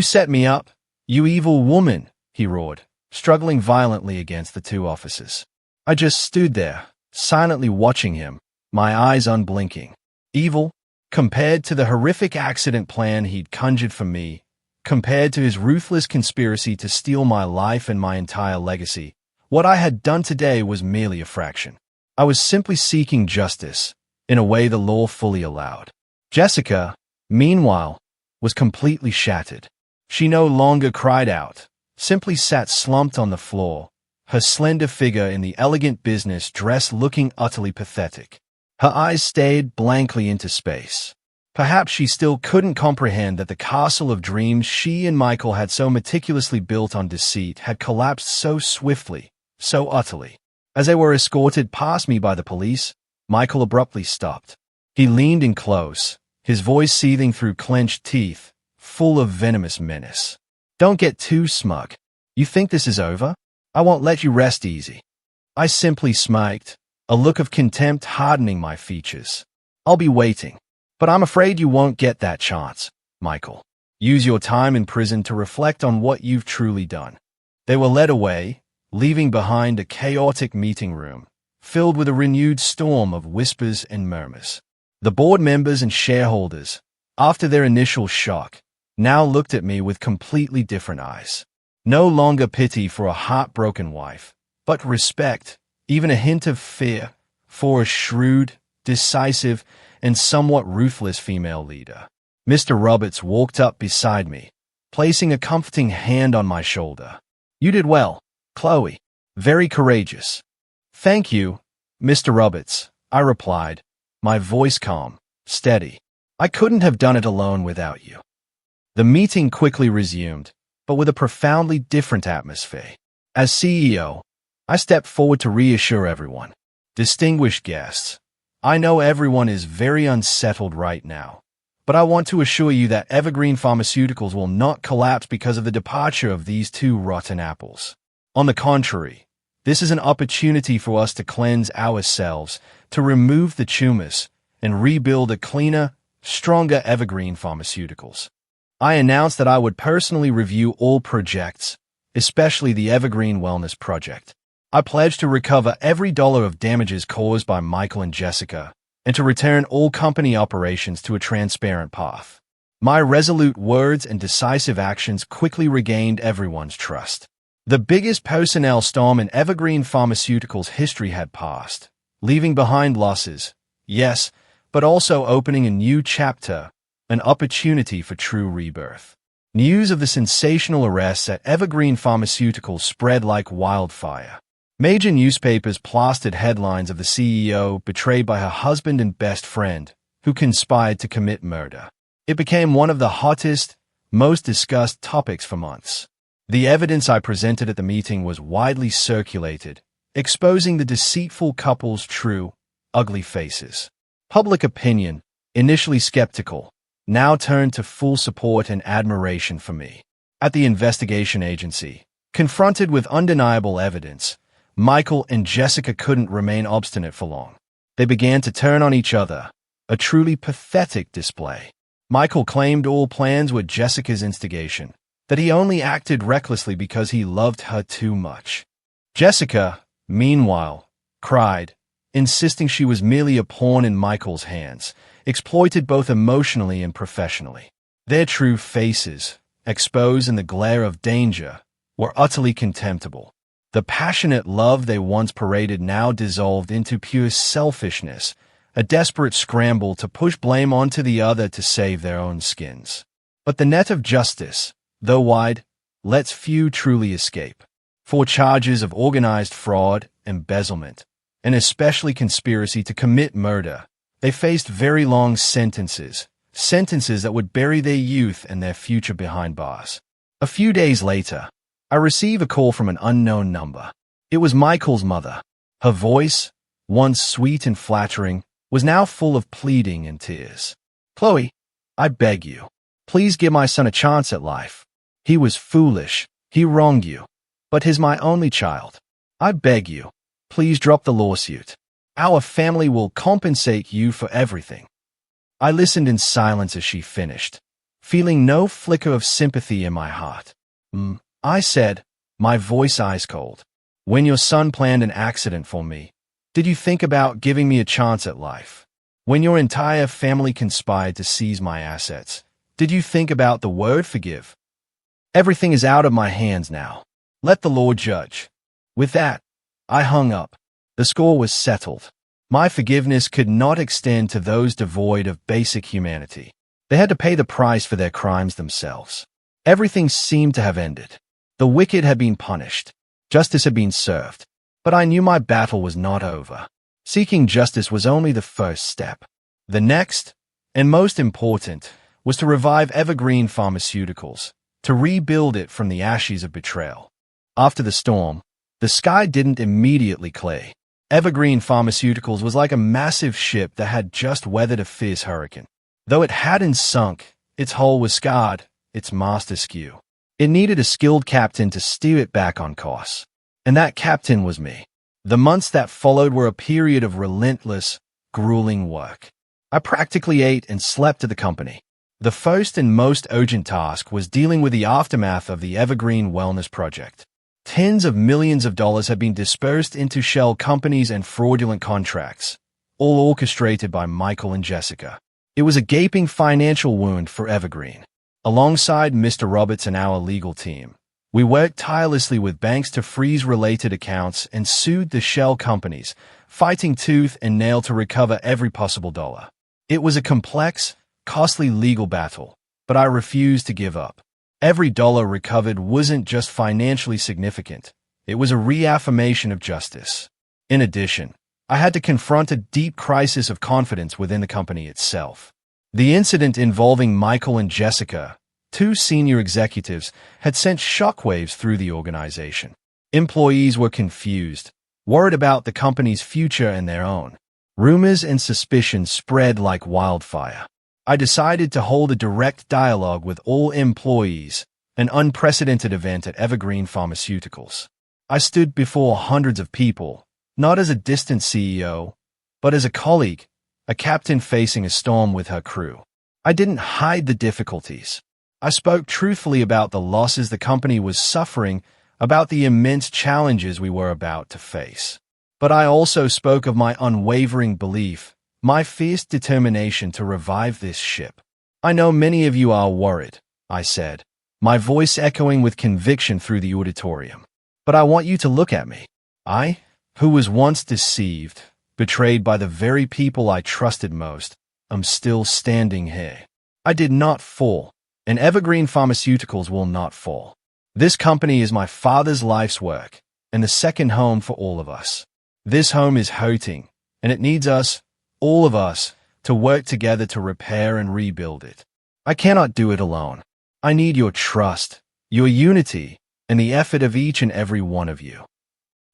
set me up, you evil woman," he roared, struggling violently against the two officers. I just stood there, silently watching him, my eyes unblinking. Evil? Compared to the horrific accident plan he'd conjured for me, compared to his ruthless conspiracy to steal my life and my entire legacy, what I had done today was merely a fraction. I was simply seeking justice, in a way the law fully allowed. Jessica, meanwhile, was completely shattered. She no longer cried out, simply sat slumped on the floor, her slender figure in the elegant business dress looking utterly pathetic. Her eyes stared blankly into space. Perhaps she still couldn't comprehend that the castle of dreams she and Michael had so meticulously built on deceit had collapsed so swiftly, so utterly. As they were escorted past me by the police, Michael abruptly stopped. He leaned in close, his voice seething through clenched teeth, full of venomous menace. "Don't get too smug. You think this is over? I won't let you rest easy." I simply smirked, a look of contempt hardening my features. "I'll be waiting. But I'm afraid you won't get that chance, Michael. Use your time in prison to reflect on what you've truly done." They were led away, leaving behind a chaotic meeting room, filled with a renewed storm of whispers and murmurs. The board members and shareholders, after their initial shock, now looked at me with completely different eyes. No longer pity for a heartbroken wife, but respect, even a hint of fear, for a shrewd, decisive, and somewhat ruthless female leader. Mr. Roberts walked up beside me, placing a comforting hand on my shoulder. "You did well, Chloe. Very courageous." "Thank you, Mr. Roberts," I replied, my voice calm, steady. "I couldn't have done it alone without you." The meeting quickly resumed, but with a profoundly different atmosphere. As CEO, I stepped forward to reassure everyone. "Distinguished guests, I know everyone is very unsettled right now, but I want to assure you that Evergreen Pharmaceuticals will not collapse because of the departure of these two rotten apples. On the contrary, this is an opportunity for us to cleanse ourselves, to remove the tumors, and rebuild a cleaner, stronger Evergreen Pharmaceuticals. I announced that I would personally review all projects, especially the Evergreen Wellness Project. I pledged to recover every dollar of damages caused by Michael and Jessica, and to return all company operations to a transparent path. My resolute words and decisive actions quickly regained everyone's trust. The biggest personnel storm in Evergreen Pharmaceuticals' history had passed, leaving behind losses, yes, but also opening a new chapter, an opportunity for true rebirth. News of the sensational arrests at Evergreen Pharmaceuticals spread like wildfire. Major newspapers plastered headlines of the CEO betrayed by her husband and best friend, who conspired to commit murder. It became one of the hottest, most discussed topics for months. The evidence I presented at the meeting was widely circulated, exposing the deceitful couple's true, ugly faces. Public opinion, initially skeptical, now turned to full support and admiration for me. At the investigation agency, confronted with undeniable evidence, Michael and Jessica couldn't remain obstinate for long. They began to turn on each other, a truly pathetic display. Michael claimed all plans were Jessica's instigation, that he only acted recklessly because he loved her too much. Jessica, meanwhile, cried, insisting she was merely a pawn in Michael's hands, exploited both emotionally and professionally. Their true faces, exposed in the glare of danger, were utterly contemptible. The passionate love they once paraded now dissolved into pure selfishness, a desperate scramble to push blame onto the other to save their own skins. But the net of justice, though wide, lets few truly escape. 4 charges of organized fraud, embezzlement, and especially conspiracy to commit murder. They faced very long sentences that would bury their youth and their future behind bars. A few days later, I received a call from an unknown number. It was Michael's mother. Her voice, once sweet and flattering, was now full of pleading and tears. "Chloe, I beg you, please give my son a chance at life. He was foolish. He wronged you. But he's my only child. I beg you, please drop the lawsuit. Our family will compensate you for everything." I listened in silence as she finished, feeling no flicker of sympathy in my heart. I said, my voice ice cold. "When your son planned an accident for me, did you think about giving me a chance at life? When your entire family conspired to seize my assets, did you think about the word forgive? Everything is out of my hands now. Let the Lord judge." With that, I hung up. The score was settled. My forgiveness could not extend to those devoid of basic humanity. They had to pay the price for their crimes themselves. Everything seemed to have ended. The wicked had been punished. Justice had been served. But I knew my battle was not over. Seeking justice was only the first step. The next, and most important, was to revive Evergreen Pharmaceuticals, to rebuild it from the ashes of betrayal. After the storm, the sky didn't immediately clear. Evergreen Pharmaceuticals was like a massive ship that had just weathered a fierce hurricane. Though it hadn't sunk, its hull was scarred, its mast askew. It needed a skilled captain to steer it back on course. And that captain was me. The months that followed were a period of relentless, grueling work. I practically ate and slept to the company. The first and most urgent task was dealing with the aftermath of the Evergreen Wellness Project. Tens of millions of dollars had been dispersed into shell companies and fraudulent contracts, all orchestrated by Michael and Jessica. It was a gaping financial wound for Evergreen. Alongside Mr. Roberts and our legal team, we worked tirelessly with banks to freeze related accounts and sued the shell companies, fighting tooth and nail to recover every possible dollar. It was a complex, costly legal battle, but I refused to give up. Every dollar recovered wasn't just financially significant. It was a reaffirmation of justice. In addition, I had to confront a deep crisis of confidence within the company itself. The incident involving Michael and Jessica, 2 senior executives, had sent shockwaves through the organization. Employees were confused, worried about the company's future and their own. Rumors and suspicions spread like wildfire. I decided to hold a direct dialogue with all employees, an unprecedented event at Evergreen Pharmaceuticals. I stood before hundreds of people, not as a distant CEO, but as a colleague, a captain facing a storm with her crew. I didn't hide the difficulties. I spoke truthfully about the losses the company was suffering, about the immense challenges we were about to face. But I also spoke of my unwavering belief, my fierce determination to revive this ship. "I know many of you are worried," I said, my voice echoing with conviction through the auditorium. "But I want you to look at me. I, who was once deceived, betrayed by the very people I trusted most, am still standing here. I did not fall, and Evergreen Pharmaceuticals will not fall. This company is my father's life's work, and the second home for all of us. This home is hurting, and it needs us, all of us, to work together to repair and rebuild it. I cannot do it alone. I need your trust, your unity, and the effort of each and every one of you."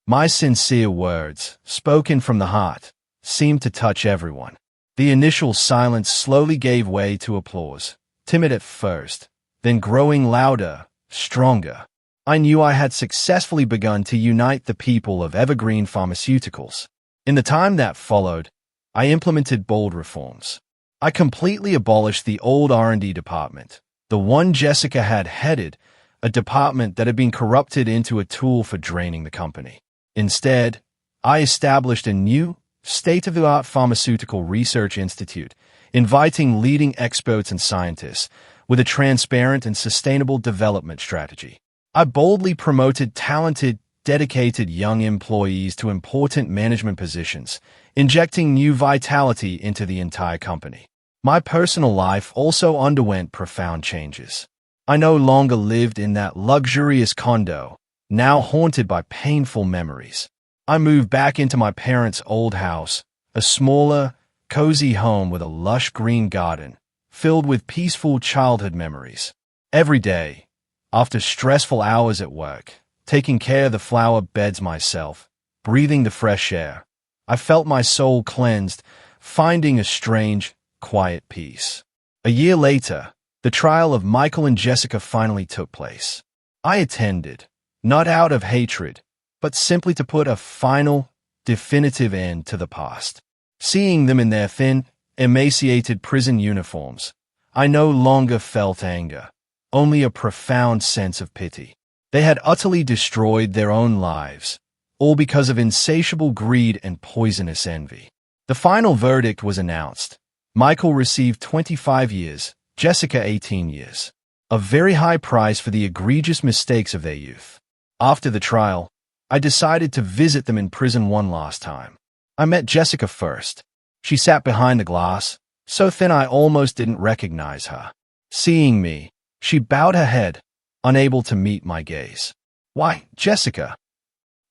My sincere words, spoken from the heart, seemed to touch everyone. The initial silence slowly gave way to applause, timid at first, then growing louder, stronger. I knew I had successfully begun to unite the people of Evergreen Pharmaceuticals. In the time that followed, I implemented bold reforms. I completely abolished the old R&D department, the one Jessica had headed, a department that had been corrupted into a tool for draining the company. Instead, I established a new, state-of-the-art pharmaceutical research institute, inviting leading experts and scientists with a transparent and sustainable development strategy. I boldly promoted talented, dedicated young employees to important management positions, injecting new vitality into the entire company. My personal life also underwent profound changes. I no longer lived in that luxurious condo, now haunted by painful memories. I moved back into my parents' old house, a smaller, cozy home with a lush green garden, filled with peaceful childhood memories. Every day, after stressful hours at work, taking care of the flower beds myself, breathing the fresh air, I felt my soul cleansed, finding a strange, quiet peace. A year later, the trial of Michael and Jessica finally took place. I attended, not out of hatred, but simply to put a final, definitive end to the past. Seeing them in their thin, emaciated prison uniforms, I no longer felt anger, only a profound sense of pity. They had utterly destroyed their own lives, all because of insatiable greed and poisonous envy. The final verdict was announced. Michael received 25 years, Jessica 18 years. A very high price for the egregious mistakes of their youth. After the trial, I decided to visit them in prison one last time. I met Jessica first. She sat behind the glass, so thin I almost didn't recognize her. Seeing me, she bowed her head, unable to meet my gaze. "Why, Jessica?"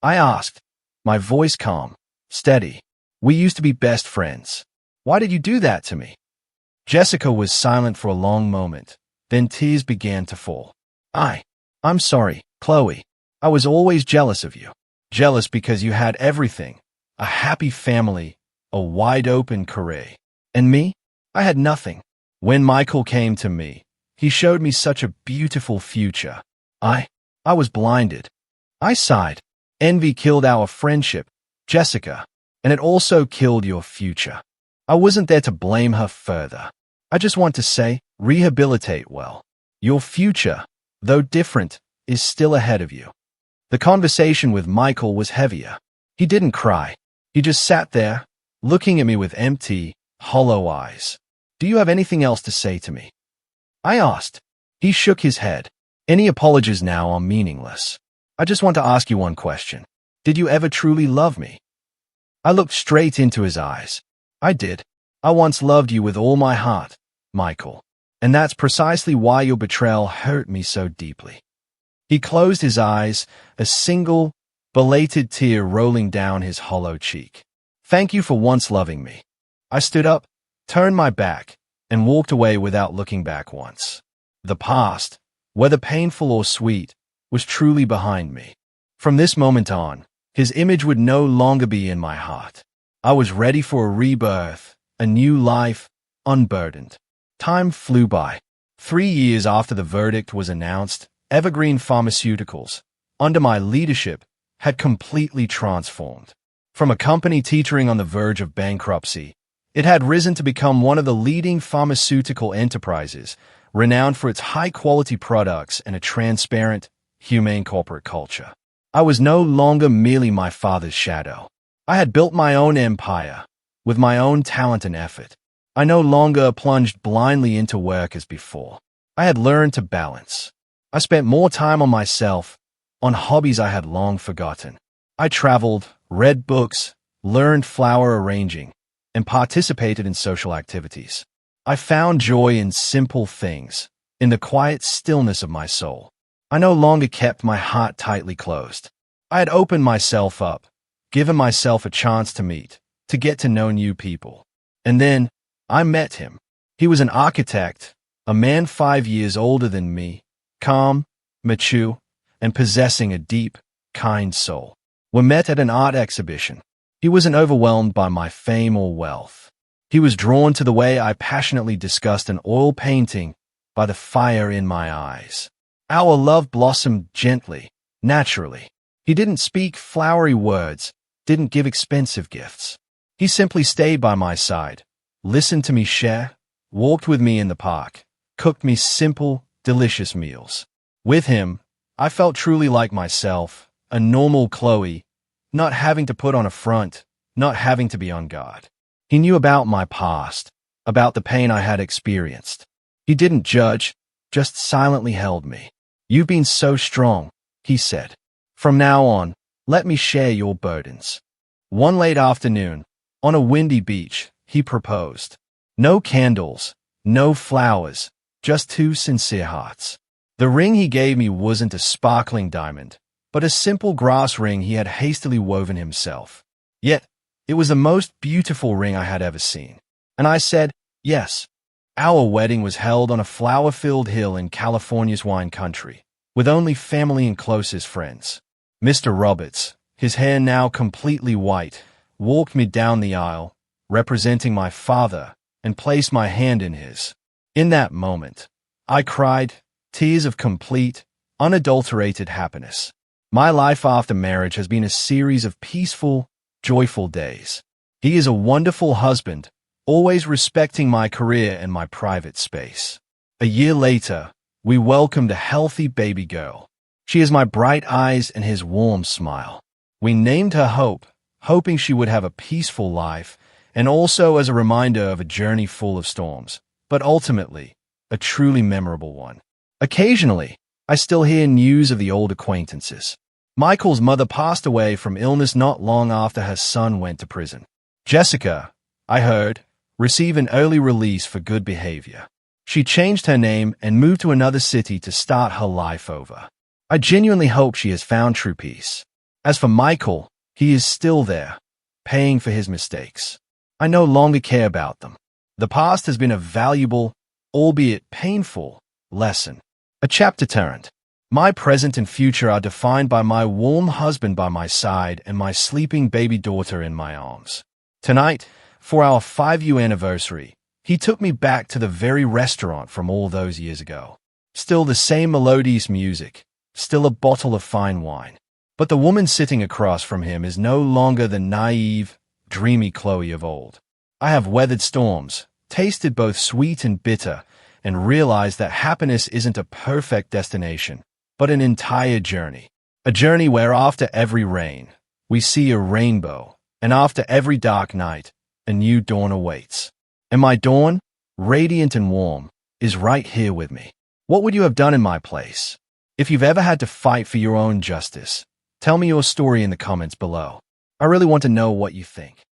I asked, my voice calm, steady. "We used to be best friends. Why did you do that to me?" Jessica was silent for a long moment, then tears began to fall. I'm sorry, Chloe. I was always jealous of you. Jealous because you had everything, a happy family, a wide-open career. And me? I had nothing. When Michael came to me, he showed me such a beautiful future. I was blinded. I sighed. Envy killed our friendship, Jessica, and it also killed your future. I wasn't there to blame her further. I just want to say, rehabilitate well. Your future, though different, is still ahead of you. The conversation with Michael was heavier. He didn't cry. He just sat there, looking at me with empty, hollow eyes. "Do you have anything else to say to me?" I asked. He shook his head. "Any apologies now are meaningless. I just want to ask you one question. Did you ever truly love me?" I looked straight into his eyes. "I did. I once loved you with all my heart, Michael. And that's precisely why your betrayal hurt me so deeply." He closed his eyes, a single, belated tear rolling down his hollow cheek. "Thank you for once loving me." I stood up, turned my back, and walked away without looking back once. The past, whether painful or sweet, was truly behind me. From this moment on, his image would no longer be in my heart. I was ready for a rebirth, a new life, unburdened. Time flew by. 3 years after the verdict was announced, Evergreen Pharmaceuticals, under my leadership, had completely transformed. From a company teetering on the verge of bankruptcy, it had risen to become one of the leading pharmaceutical enterprises, renowned for its high-quality products and a transparent, humane corporate culture. I was no longer merely my father's shadow. I had built my own empire, with my own talent and effort. I no longer plunged blindly into work as before. I had learned to balance. I spent more time on myself, on hobbies I had long forgotten. I traveled, read books, learned flower arranging, and participated in social activities. I found joy in simple things, in the quiet stillness of my soul. I no longer kept my heart tightly closed. I had opened myself up, given myself a chance to meet, to get to know new people. And then, I met him. He was an architect, a man 5 years older than me, calm, mature, and possessing a deep, kind soul. We met at an art exhibition. He wasn't overwhelmed by my fame or wealth. He was drawn to the way I passionately discussed an oil painting, by the fire in my eyes. Our love blossomed gently, naturally. He didn't speak flowery words, didn't give expensive gifts. He simply stayed by my side, listened to me share, walked with me in the park, cooked me simple, delicious meals. With him, I felt truly like myself, a normal Chloe, not having to put on a front, not having to be on guard. He knew about my past, about the pain I had experienced. He didn't judge, just silently held me. "You've been so strong," he said. "From now on, let me share your burdens." One late afternoon, on a windy beach, he proposed. No candles, no flowers, just two sincere hearts. The ring he gave me wasn't a sparkling diamond, but a simple grass ring he had hastily woven himself. Yet, it was the most beautiful ring I had ever seen. And I said, yes. Our wedding was held on a flower-filled hill in California's wine country, with only family and closest friends. Mr. Roberts, his hair now completely white, walked me down the aisle, representing my father, and placed my hand in his. In that moment, I cried, tears of complete, unadulterated happiness. My life after marriage has been a series of peaceful, joyful days. He is a wonderful husband, always respecting my career and my private space. A year later, we welcomed a healthy baby girl. She has my bright eyes and his warm smile. We named her Hope, hoping she would have a peaceful life, and also as a reminder of a journey full of storms, but ultimately, a truly memorable one. Occasionally, I still hear news of the old acquaintances. Michael's mother passed away from illness not long after her son went to prison. Jessica, I heard, received an early release for good behavior. She changed her name and moved to another city to start her life over. I genuinely hope she has found true peace. As for Michael, he is still there, paying for his mistakes. I no longer care about them. The past has been a valuable, albeit painful, lesson. A chapter turned. My present and future are defined by my warm husband by my side and my sleeping baby daughter in my arms. Tonight, for our 5-year anniversary, he took me back to the very restaurant from all those years ago. Still the same melodious music, still a bottle of fine wine. But the woman sitting across from him is no longer the naive, dreamy Chloe of old. I have weathered storms, tasted both sweet and bitter, and realized that happiness isn't a perfect destination, but an entire journey. A journey where after every rain, we see a rainbow, and after every dark night, a new dawn awaits. And my dawn, radiant and warm, is right here with me. What would you have done in my place? If you've ever had to fight for your own justice, tell me your story in the comments below. I really want to know what you think.